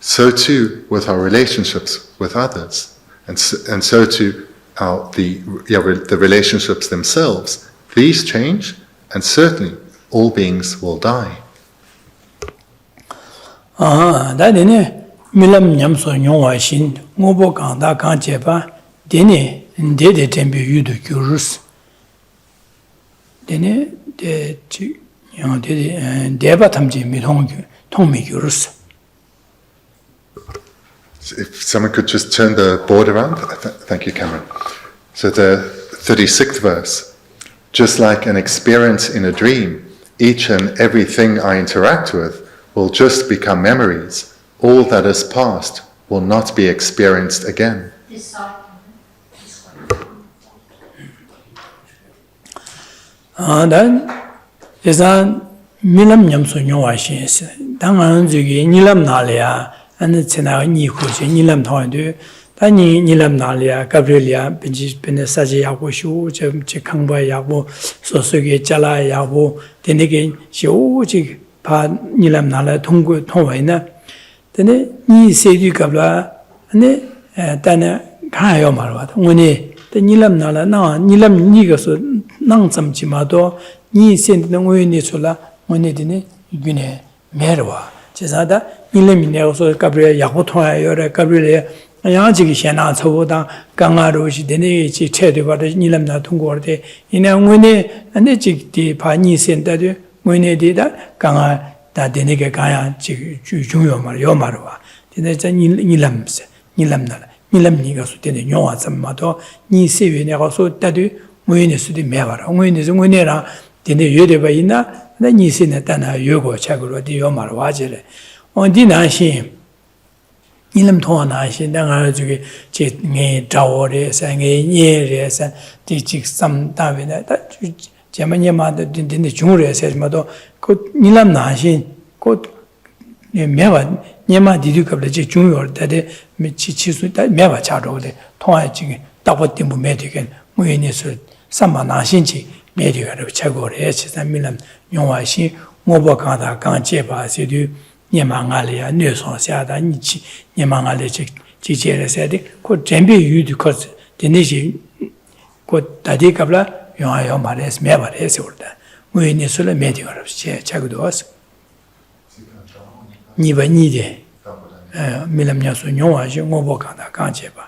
So too with our relationships with others, and so too the relationships themselves. These change, and certainly all beings will die. That milam nyamso nyongwa shin ngobo kanda kancheba dene dede tembe yudu gyurus dene de deba tamji mi tongmi gyurus. If someone could just turn the board around. Thank you, Cameron. So the 36th verse. Just like an experience in a dream, each and everything I interact with will just become memories. All that is past will not be experienced again. Then is an milam nyamso nyawashins. Tangan zugi nilam nalia and the Tsena Nikus, Nilam Tondo, Tani Nilam Nalia, Gabrielia, Benesaji Yabushu, Chikangba Yabu, Sosugi Jala Yabu, then again, she Oji Pa Nilam Nala Tungu Tonwaina. Then Ni Sedu Gabla, and then Kayo Marwat, when the Nilam Nala, now Nilam Nigas, Nansam Chimado, Ni sent the Winisula, when it didn't, Gune, Merwa. Cesada, Nilemine also Gabriel Yahotoa, or Gabriel Yanji Shana Soda, Gangarush, Denichi, Chedeva, Nilamna Tungorde, in a winne, and the Jig de Pani sent that when they did that, Ganga, that Denega Gaya, Junior Mario Marwa, then it's a Nilams, Nilamna, Nilam Nigas, then the Noa Samato, Ni Sevi, also Tadu, when is the Mevara, when is Winera, then the Yodevaina. Then you see that Yogo Chagro di Omar Wajere. On Dinashi Nilam Tonashi, then I chit me Tawores and Yeres and teaching some time that Jamania didn't the jury says Mado could Nilam Nashi could never Yama did you come the junior that they Michisu that never charo the Toy double timber medican, Muinis, Sama Nashinchi. Medical Chagor, H. and Milan, Yowashi, Mobokanda, Gancheba, Sidu, Yamangalia, Nuson, Sada, Nichi, Yamangale, Chichera said, could Jambi you because the Nishi could Tadikabla, Yomares, Mevar, Esorda, Muinisula medical Chagodos. Niva Nide, Milam Yasu, Yowashi, Mobokanda, Gancheba.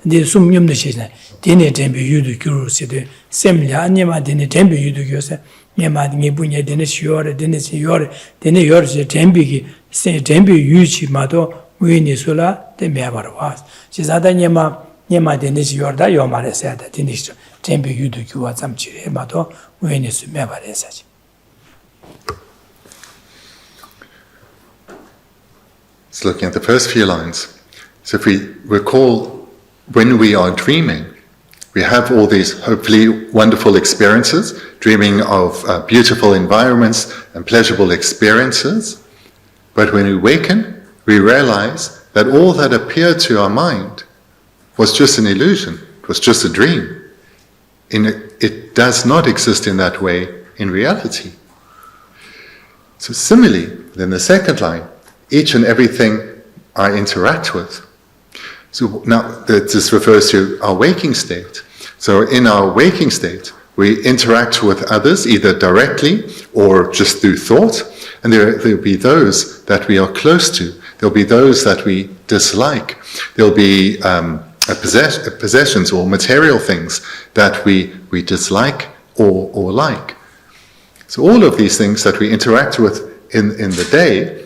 The Sumium the Shina, Dine Tempe Yudu Guru said, Semlia, Anima, Dine Tempe Yudu Guse, Yama Nibunya Dennis Yore, Dennis Yore, then yours a Tembi, say Tembi Yuchi Mato, Winisula, the Mevar was. She's other Yama Dennis Yorda, Yomare said that Dennis Tembi Yudu was some Chile Mato, Winis Mevar such. So looking at the first few lines. So if we recall, when we are dreaming, we have all these hopefully wonderful experiences, dreaming of beautiful environments and pleasurable experiences. But when we waken, we realize that all that appeared to our mind was just an illusion, it was just a dream. It does not exist in that way in reality. So similarly, then the second line, each and everything I interact with. So now this refers to our waking state. So in our waking state, we interact with others either directly or just through thought, and there'll be those that we are close to. There'll be those that we dislike. There'll be possessions or material things that we dislike or like. So all of these things that we interact with in the day,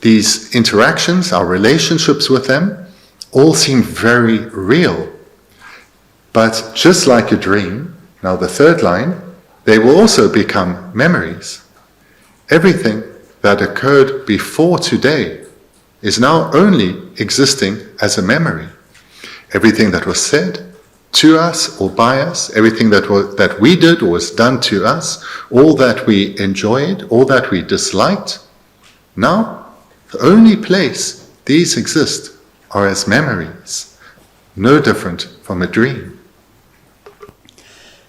these interactions, our relationships with them, all seem very real. But just like a dream, now the third line, they will also become memories. Everything that occurred before today is now only existing as a memory. Everything that was said to us or by us, everything that we did or was done to us, all that we enjoyed, all that we disliked, now the only place these exist are as memories, no different from a dream.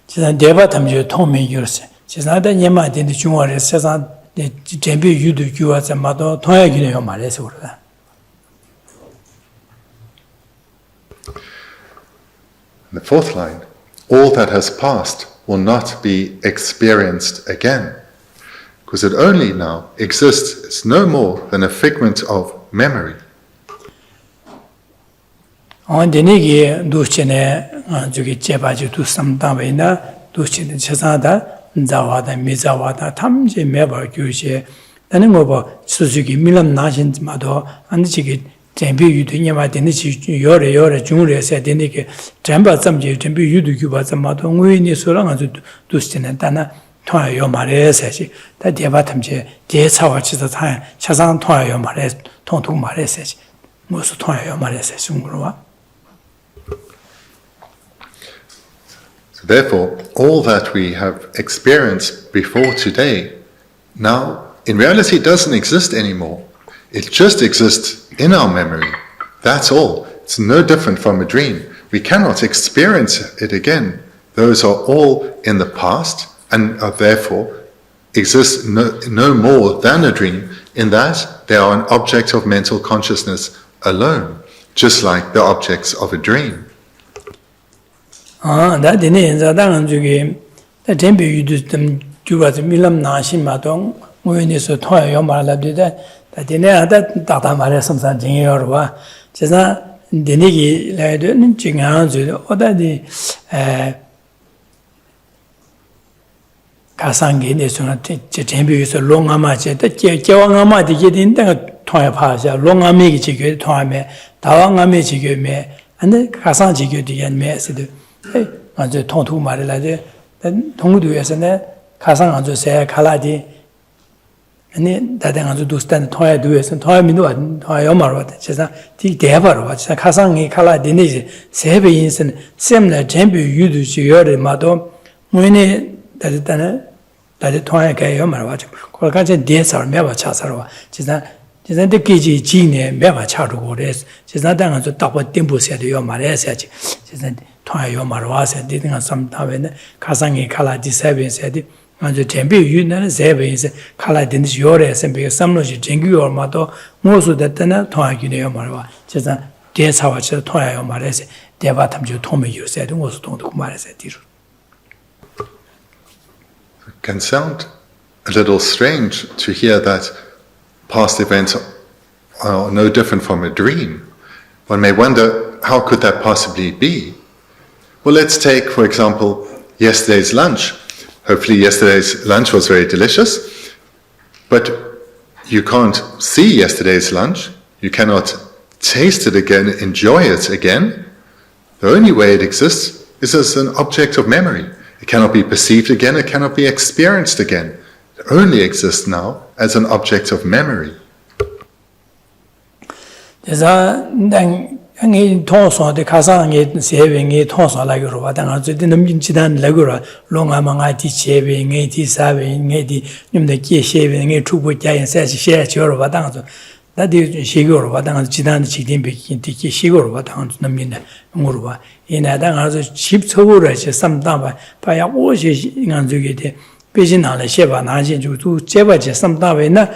Deva Tamju told me yours. She's not a Yama in the Jumar, says on the Jambi Yudu Juas and Mato, Toya Mares. The fourth line, all that has passed will not be experienced again, because it only now exists, it's no more than a figment of memory. On the Nigi, Duchene, Jugi Chebaji to some Davina, Duchene Chazada, Zawada, Mizawada, Tamji Meva Gushe, then over Suzuki, Milan Nashins Mado, and the Chigit, Tempi, you do Yama, Denichi, Yore, Junior said, Denike, Jamba, some Tempi, you do Cuba, some Mato, we so long as Dustin and Dana, Toya Yomare, says that Devatamje, Jes Howard is the time, Chazan Toya Yomare, Tontu Mare says, most Toya Yomare says, Sungrua. So therefore, all that we have experienced before today, now in reality doesn't exist anymore. It just exists in our memory. That's all. It's no different from a dream. We cannot experience it again. Those are all in the past and are therefore exist no more than a dream, in that they are an object of mental consciousness alone, just like the objects of a dream. That the names are done to game. The temple you do them do as Milam Nashim Matong, when you so toy your mother did that the name that Tata Maria something or just not the Nigi like Jingan or that the Kasangi is not temple is a long amach that Jawangama to get in the toy pass, a long amici toy me, Tawang amici me, and the Kasanji get me. Hey, on the Tontu Marilade, then Tongu as an Kasang on the say Kaladi, and then that I'm to do stand toy do as and toy me do and toy Omar, just a Deva, what's a Kasang Kaladi, Sebi instant, similar temple you do to your motto, when that the toy gay Omar, what Kolkaja days are never Chasarwa, just that. She's not the Gigi Gene, never Charles. She's not done to top of Dimple said your Mares. She's not Toya Yomarwas and didn't some time Kasangi Kala D7 said, and the Tempe, you know, Seven is Kala Dinis Yores and because some logic Jingu or Mato, most of that Toya Yomarwa. Just a guess how much Toya Yomares, Devatam you told me you said, was don't Mares. It can sound a little strange to hear that past events are no different from a dream. One may wonder, how could that possibly be? Well, let's take, for example, yesterday's lunch. hopefully yesterday's lunch was very delicious, but you can't see yesterday's lunch, you cannot taste it again, enjoy it again. The only way it exists is as an object of memory. It cannot be perceived again, it cannot be experienced again. It only exists now as an object of memory. Ngi thongso de khasa ngi sebe ngi thongso la gro ba dang zu de nam jidan la gro lo nga ma nga ti chebe ngi ti sa be ngi di nim de ge shebe ngi chu bu jia yin sa shi xie qiu ba dang zu da de xi gro ba dang jidan de chi din be kin ti xi gro ba dang zu nam yin de ngur ba yin da dang zu chip chou ro shi sam da ba pa ya wo shi ngan zu ge de be jin na le xie ba na jin ju tu jie ba jie sam da wei na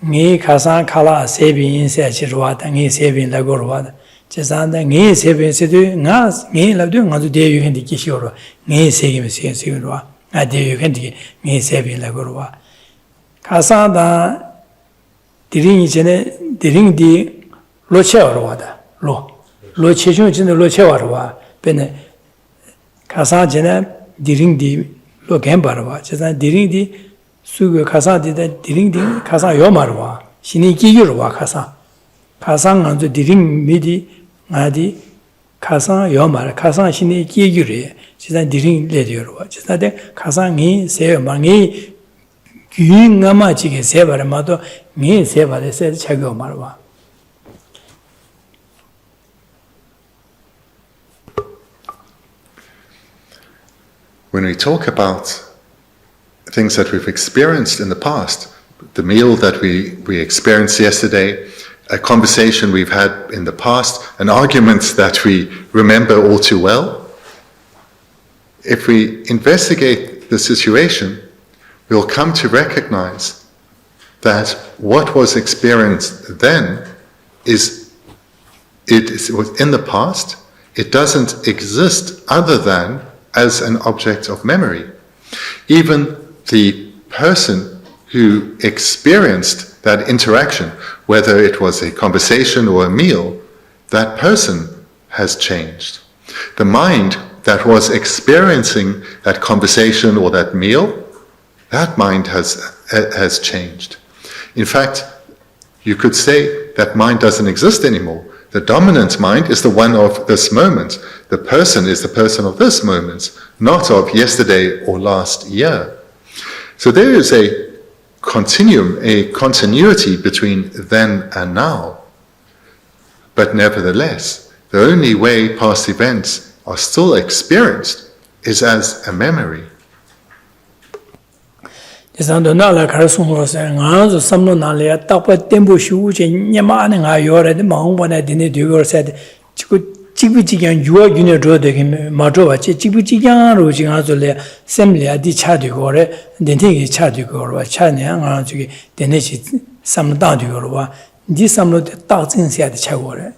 ngi khasa khala sebe yin sa chi ro da ngi sebe la gro ba 제산데 네 세벤세도 나 네라도 나도 대유현디 기시오로 네 세기면 세기로 와 대유현디 네 세벤라고 와 가사다 디링이 전에 디링디 로체어로 와다 로체중 전에 로체어로 와 베네 가사 전에 디링디 로겐바로 와 제산 디링디 수고 가사디다 디링디 가사 요마로 와 신이 기기로 와 가상 안주 디링 미디 아디 가상 요말 가상 신이 기기래 진짜 디링 레디로 진짜데 가상이 세망이 귀인가마지게 세바라마도 니 세바레세 차고 말와 When we talk about things that we've experienced in the past, the meal that we experienced yesterday, a conversation we've had in the past, an argument that we remember all too well. If we investigate the situation, we'll come to recognize that what was experienced then is in the past. It doesn't exist other than as an object of memory. Even the person who experienced that interaction, whether it was a conversation or a meal, that person has changed. The mind that was experiencing that conversation or that meal, that mind has changed. In fact, you could say that mind doesn't exist anymore. The dominant mind is the one of this moment. The person is the person of this moment, not of yesterday or last year. So there is a continuum, a continuity between then and now. But nevertheless, the only way past events are still experienced is as a memory. 지부지경 유어 윤여 줘되게 마줘와 지부지경 로징아줄래 셈리아 디차디고래 덴티기 차디고와 차냐 저기 데네시 삼다디고와 디 삼로 딱진세야디 차고래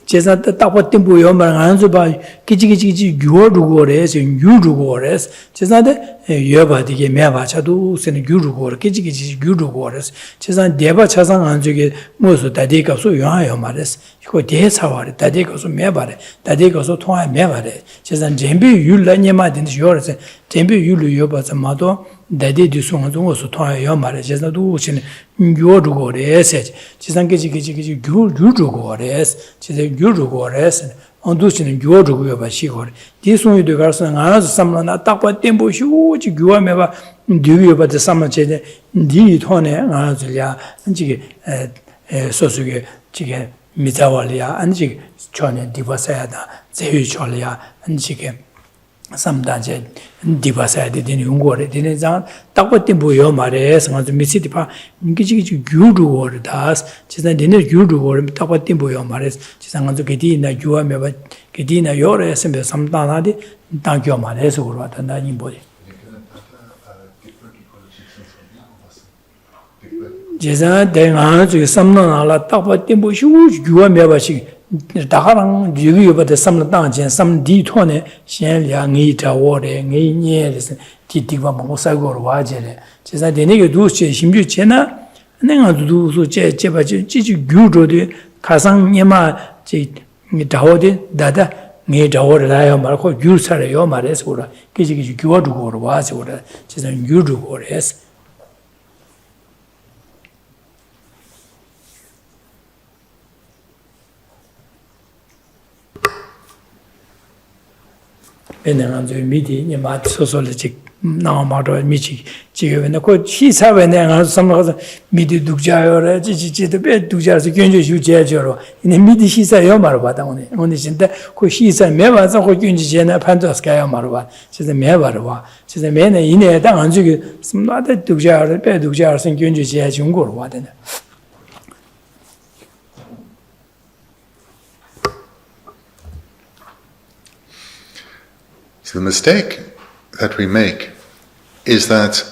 제자데 딱버팀부 요만 안주바 기지기지기 유어루고래 유루고래 제자데 여바디게 매바차도 세는 유루고래 기지기지 유루고래 제자 대바 차상 안주게 무슨 다디가서 요하요 말레스 이거 대사와래 다디가서 매바래 다디가서 통화 매바래 제자 젬비 율라니마딘지 요르세 젬비 율루 요바자 마도 다디디 송송어서 통화요 말레 제자도 신 유어루고래 제자 기지기지 유루고래 제자 유루고래 언두시는 유어루고요 바시고래 디송이도 가서 나서 삼라나 딱바 템보 휴지 유어메바 뉴요바데 삼마체데 디 토네 아즈랴 안지게 소수게 지게 미자월이야 안지 전에 디바사야다 제유철이야 안지게 삼단제 디바사야데 되는 용거래 되는 장 딱바때 뭐요 말에 상아도 미시디파 인기지기 유루고르다스 진짜 되는 유루고르 딱바때 뭐요 말에 지상한도 게디나 유아메바 게디나 요래 sembe 삼단하디 당겨 말해서 그러다 나니 뭐지 제자 대가 저 삼나라 딱바때 뭐 유아메바시 다가랑 유유바데 삼나당제 삼디토네 신량이 자워레 녜녜레스 디디바 모사고로 와제레 제가 되네게 두시 심주 제나 내가 두수 제바 지지 유로데 가상 예마 지 다오데 다다 me Dawoda Marco, you Sara Yomares, or Kiji Gyordu or was, or she's a Yudu or yes. And then on the meeting, you might sociologic now matter Michi, Chicken, she's having some other midi Duja or the bed Duja, the Gunja, you judge in the midi she's a Yomarva only in the she's a Meva, so Gunjana Pantoska Yomarva, she's a Mevarva, she's a man in a down, some other Duja, bed Dujas and Gunja Jungur, what in it. So the mistake that we make is that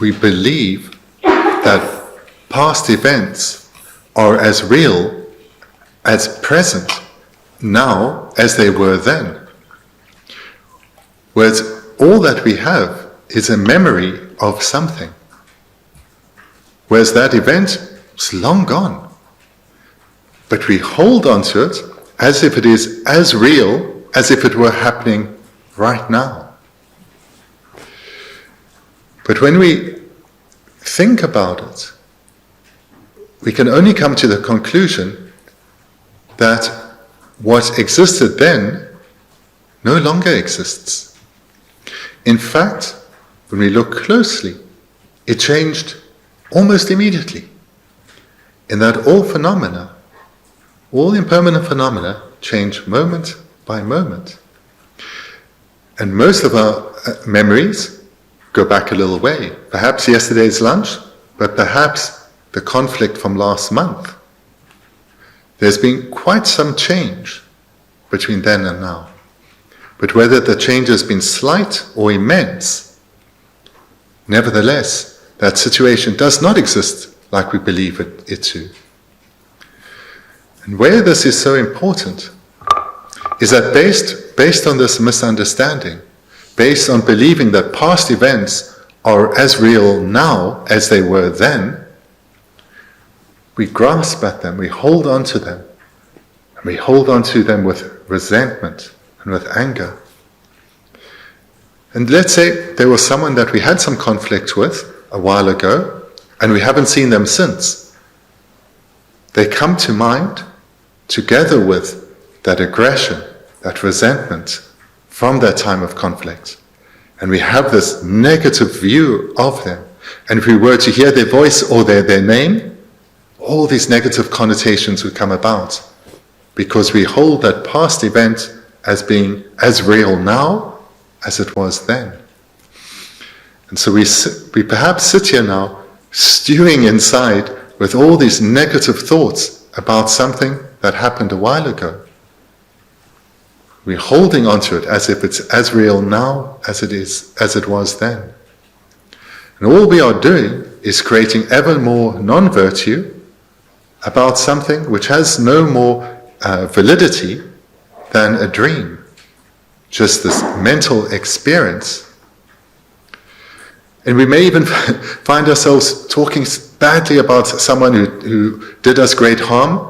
we believe that past events are as real, as present now as they were then. Whereas all that we have is a memory of something. Whereas that event is long gone. But we hold on to it as if it is as real as if it were happening right now. But when we think about it, we can only come to the conclusion that what existed then no longer exists. In fact, when we look closely, it changed almost immediately, in that all phenomena, all impermanent phenomena, change moment by moment. And most of our memories go back a little way. Perhaps yesterday's lunch, but perhaps the conflict from last month. There's been quite some change between then and now. But whether the change has been slight or immense, nevertheless, that situation does not exist like we believe it to. And where this is so important is that based on this misunderstanding, based on believing that past events are as real now as they were then, we grasp at them, we hold on to them, and we hold on to them with resentment and with anger. And let's say there was someone that we had some conflict with a while ago, and we haven't seen them since. They come to mind together with that aggression, that resentment from that time of conflict. And we have this negative view of them. And if we were to hear their voice or their name, all these negative connotations would come about, because we hold that past event as being as real now as it was then. And so we perhaps sit here now stewing inside with all these negative thoughts about something that happened a while ago. We're holding onto it as if it's as real now as it was then. And all we are doing is creating ever more non-virtue about something which has no more validity than a dream, just this mental experience. And we may even find ourselves talking badly about someone who did us great harm,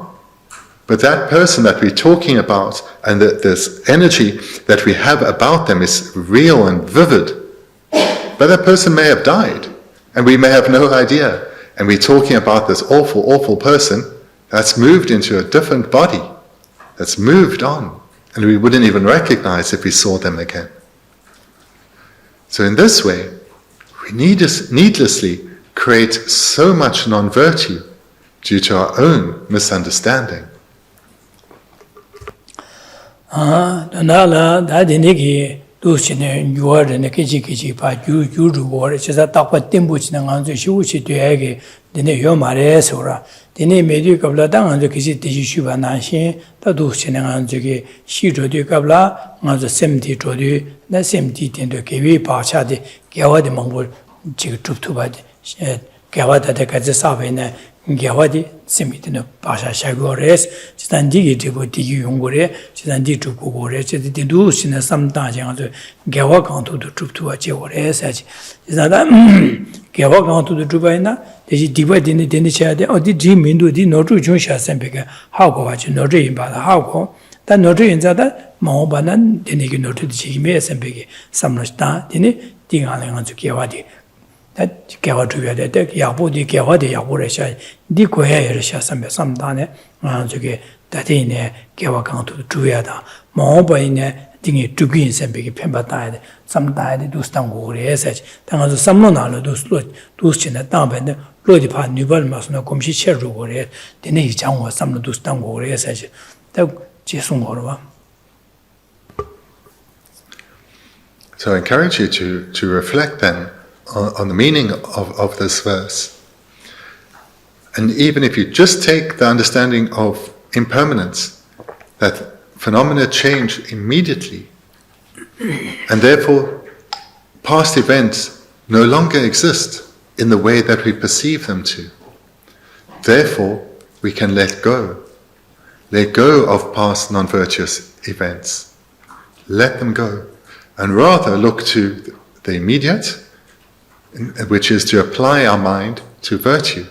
but that person that we're talking about and this energy that we have about them is real and vivid. But that person may have died, and we may have no idea. And we're talking about this awful, awful person that's moved into a different body, that's moved on, and we wouldn't even recognize if we saw them again. So in this way, we needlessly create so much non-virtue due to our own misunderstanding. Nala, that in Niki, Lucine, you are the Nekiji, but you do war, it's a top of Timbuch and the Shuchi to Ege, the Neyomares or the name Medu Kabla down the Kisi Shuba Nashi, the Lucine and the Shito de Kabla, on the 70 to do, the same teeth in the Kiwi Pachadi, Gawa de Mongol, Chitubad, Gawata de Kazasavina. Gyawadi Simitino Pasha Shagores, Standi Tibu Yungore, Standi Tupore, the Dus in some time to Gawa gone to the troop to a Chevore, such is that Gawa gone to the Trubaina, the divide in the Denisha, or the dream into the Notu Junsha Sempega, how go at you no dream, but how go 다 노트 인자다 마오바는 되니기 노트 지메 셈베기 삼로스타 되니 띵하는 주 개화디 다 개화 줘야 돼 야보디 개화디 야보래샤 니 고야여샤 삼베 삼다네 저게 다디네 개화 강도 줘야다 마오바이네 띵이 두긴 셈베기 편바다에 삼다에 두스탄고 그래서 당아서 삼로나로 두스치나 땅변데 로디파 뉴발 마스나 곰시 쳇루 그래 되네 이 장과 삼로 두스탄고 그래서 다 지송 거와 So I encourage you to reflect then on the meaning of this verse. And even if you just take the understanding of impermanence, that phenomena change immediately, and therefore past events no longer exist in the way that we perceive them to. Therefore, we can let go of past non-virtuous events. Let them go. And rather look to the immediate, which is to apply our mind to virtue,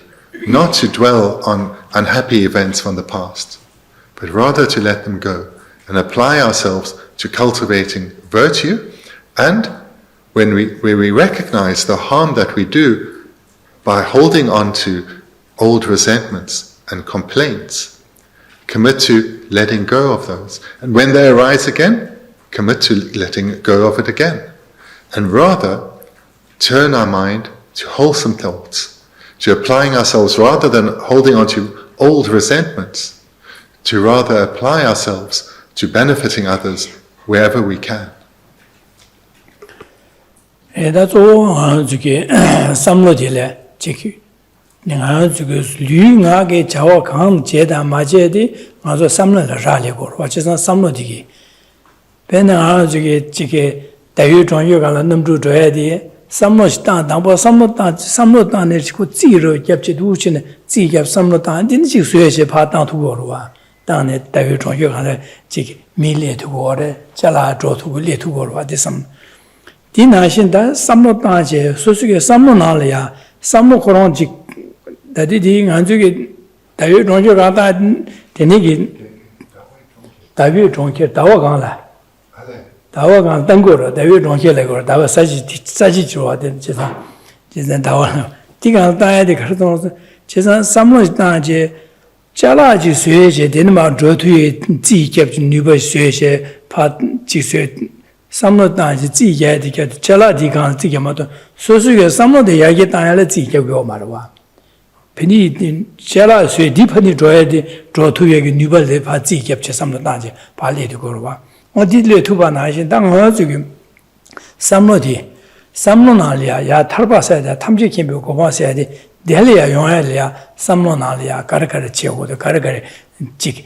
not to dwell on unhappy events from the past, but rather to let them go and apply ourselves to cultivating virtue. And when we recognize the harm that we do by holding on to old resentments and complaints, commit to letting go of those. And when they arise again, commit to letting go of it again, and rather turn our mind to wholesome thoughts, to applying ourselves rather than holding on to old resentments, to rather apply ourselves to benefiting others wherever we can. That's all. 저게 삼로딜에 지키. 내가 저게 류가게 자와 강 제다 맞제디 아주 삼로를 라리고 와서 삼로디기. 배나 저게 대유종유가는 넘주 줘야 돼. 삼로시다 당보 삼로단에 지고 찌로 겹지도 우치네 찌겹 삼로단 진지 수에시 파당 두고로 와. 당에 대유종유가는 지기 밀레 두고래 잘라 줘두고 레 두고로 와 대삼. 디나신다 삼로단제 소수게 삼로나려야 삼로코론지 다디디 안주게 대유종유가다 되니기 대유종유 다와간라 다와간 땅거로 대외종실래고 다와 사지 좋아된 제사 다와 디가 다야데 그러던 제사 삼로단제 잘라지 수에제 되는 말 저투에 지겹 뉴버 수에제 파 지수에 삼로단제 지게데 잘라디간 지게마도 소수게 삼로데 야게 다야래 지겹고 말와 베니 잘라 수에 디파니 줘야데 저투에 뉴버데 파 지겹체 삼로단제 발리도 거와 어디를 두바나신 당어 지금 삼로나리아 야 탈바사야 탐지기 묘고 봐서야 돼 델리아 용야리아 삼로나리아 가르가르 지오고도 가르가르 직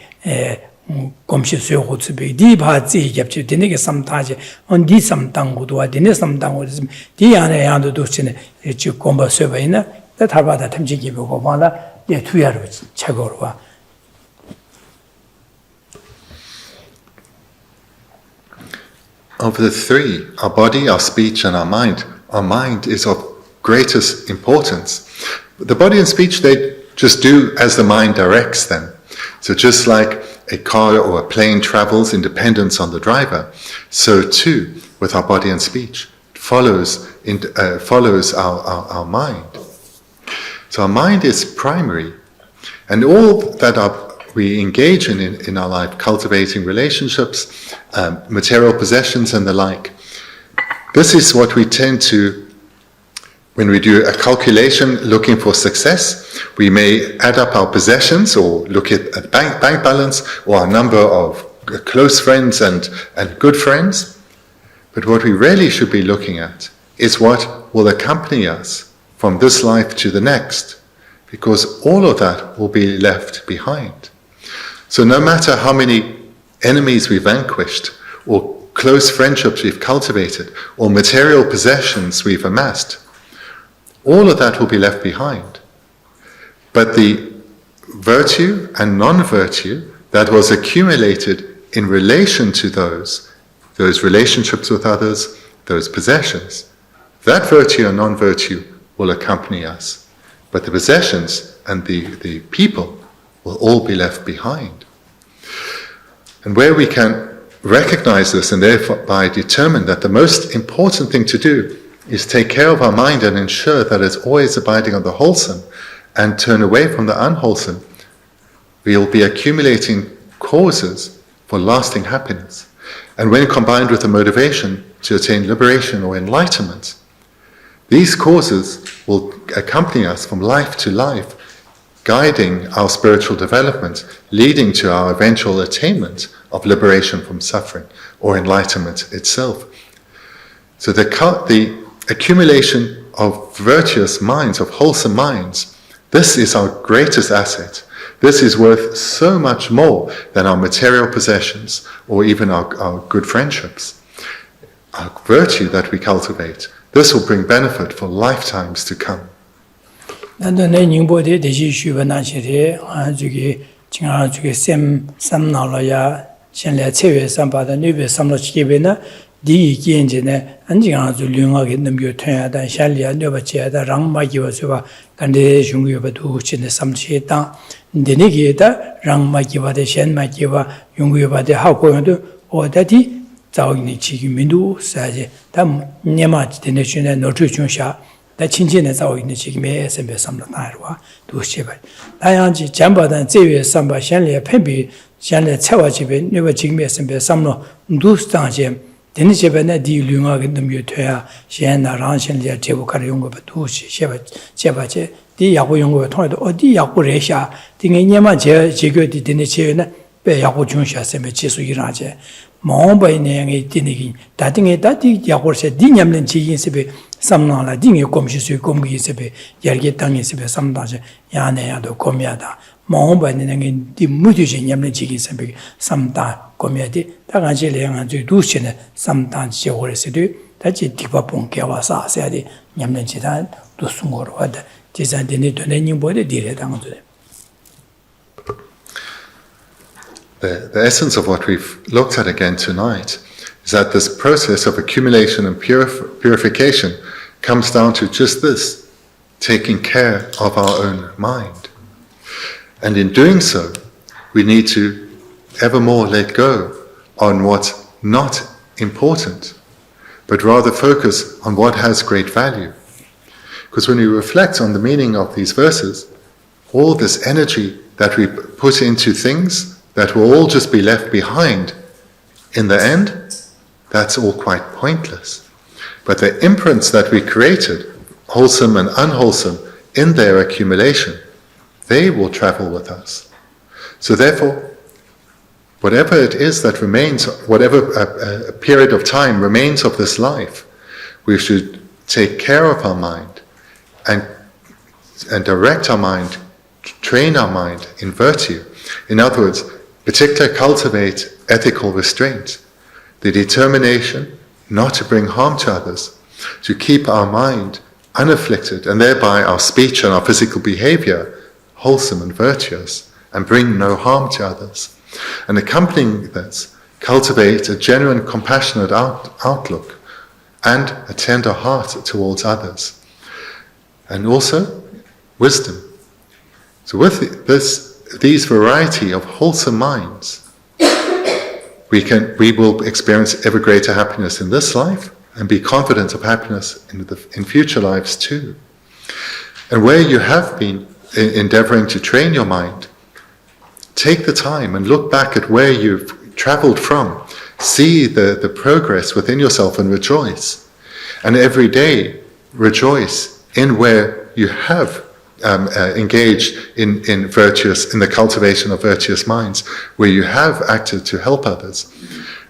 곰시 수요고츠비 디바지 겹치 되네게 삼타지 언디 삼당고도 와디네 삼당고 디 안에 양도도 치네 지 곰바 수요바이나 다 탈바다 탐지기 묘고 봐라 예 투야로 최고로 와 Of the three, our body, our speech, and our mind is of greatest importance. The body and speech, they just do as the mind directs them. So just like a car or a plane travels in dependence on the driver, so too with our body and speech, it follows our mind. So our mind is primary, and all that we engage in our life, cultivating relationships, material possessions and the like. This is what we tend to, when we do a calculation looking for success, we may add up our possessions or look at a bank balance or our number of close friends and good friends. But what we really should be looking at is what will accompany us from this life to the next, because all of that will be left behind. So no matter how many enemies we've vanquished, or close friendships we've cultivated, or material possessions we've amassed, all of that will be left behind. But the virtue and non-virtue that was accumulated in relation to those relationships with others, those possessions, that virtue and non-virtue will accompany us. But the possessions and the people will all be left behind. And where we can recognize this and thereby determine that the most important thing to do is take care of our mind and ensure that it's always abiding on the wholesome and turn away from the unwholesome, we'll be accumulating causes for lasting happiness. And when combined with the motivation to attain liberation or enlightenment, these causes will accompany us from life to life, guiding our spiritual development, leading to our eventual attainment of liberation from suffering or enlightenment itself. So the accumulation of virtuous minds, of wholesome minds, this is our greatest asset. This is worth so much more than our material possessions or even our good friendships. Our virtue that we cultivate, this will bring benefit for lifetimes to come. di genje ne anjing zu lyunga ge namyo thya da shalia nyoba che da rangma gi wa so kande jungyo ba du chine samche ta dene ge da rangma gi wa de shen ma gi wa yungyo ba de ha ko yo o da di zao ni chi gi mindu sa je da nyema de ne chune no chu chung sha da chinche ne zao ni chi gi me sem be sam la na ro du che ba da yang ji jan ba dan zhe yue sam ba shen le pen bi shen le cha wa ji be nyoba ji me sem be sam lo du sta je Then she been di lunga get them you to Shen Ranshan Lia Table Karungo Batushi, Shebache, di Yakungo told or di Yakuresha, Ting Yama Jigo di Dinichena, Be Yakujunsha Semechisu Iraje, Momba in Tinigi, Dating a Dati Yakurse, Dinyam Chi Sebe, some Nala, Ding Comshisu Gomgi Sebe, Yargetang Sebe, some Daja, Yanado Comiada. Momba in the Mutujan Yamchi Sebe, some time. Comedy, Tagaji Lang to do sometimes she always do that she deep up on Kawasa, said Yamlenchitan to Sungor, what design the need to anybody did it down to them. The essence of what we've looked at again tonight is that this process of accumulation and purification comes down to just this, taking care of our own mind. And in doing so, we need to evermore let go on what's not important, but rather focus on what has great value. Because when we reflect on the meaning of these verses, all this energy that we put into things that will all just be left behind, in the end, that's all quite pointless. But the imprints that we created, wholesome and unwholesome, in their accumulation, they will travel with us. So therefore, whatever it is that remains, whatever a period of time remains of this life, we should take care of our mind and direct our mind, train our mind in virtue. In other words, particularly cultivate ethical restraint, the determination not to bring harm to others, to keep our mind unafflicted, and thereby our speech and our physical behavior wholesome and virtuous, and bring no harm to others. And accompanying this, cultivate a genuine compassionate outlook and a tender heart towards others. And also, wisdom. So with these variety of wholesome minds, we will experience ever greater happiness in this life and be confident of happiness in future lives too. And where you have been endeavoring to train your mind, take the time and look back at where you've traveled from. See the progress within yourself and rejoice. And every day, rejoice in where you have engaged in the cultivation of virtuous minds, where you have acted to help others.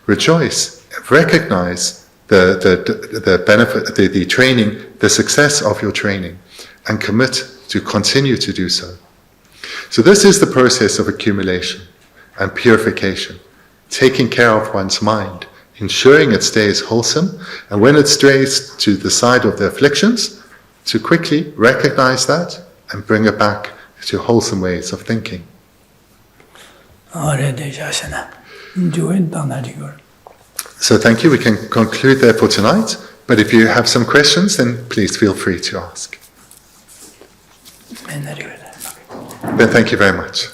Rejoice. Recognize the benefit, the training, the success of your training, and commit to continue to do so. So this is the process of accumulation and purification, taking care of one's mind, ensuring it stays wholesome, and when it strays to the side of the afflictions, to quickly recognize that and bring it back to wholesome ways of thinking. So thank you. We can conclude there for tonight, but if you have some questions, then please feel free to ask. Then thank you very much.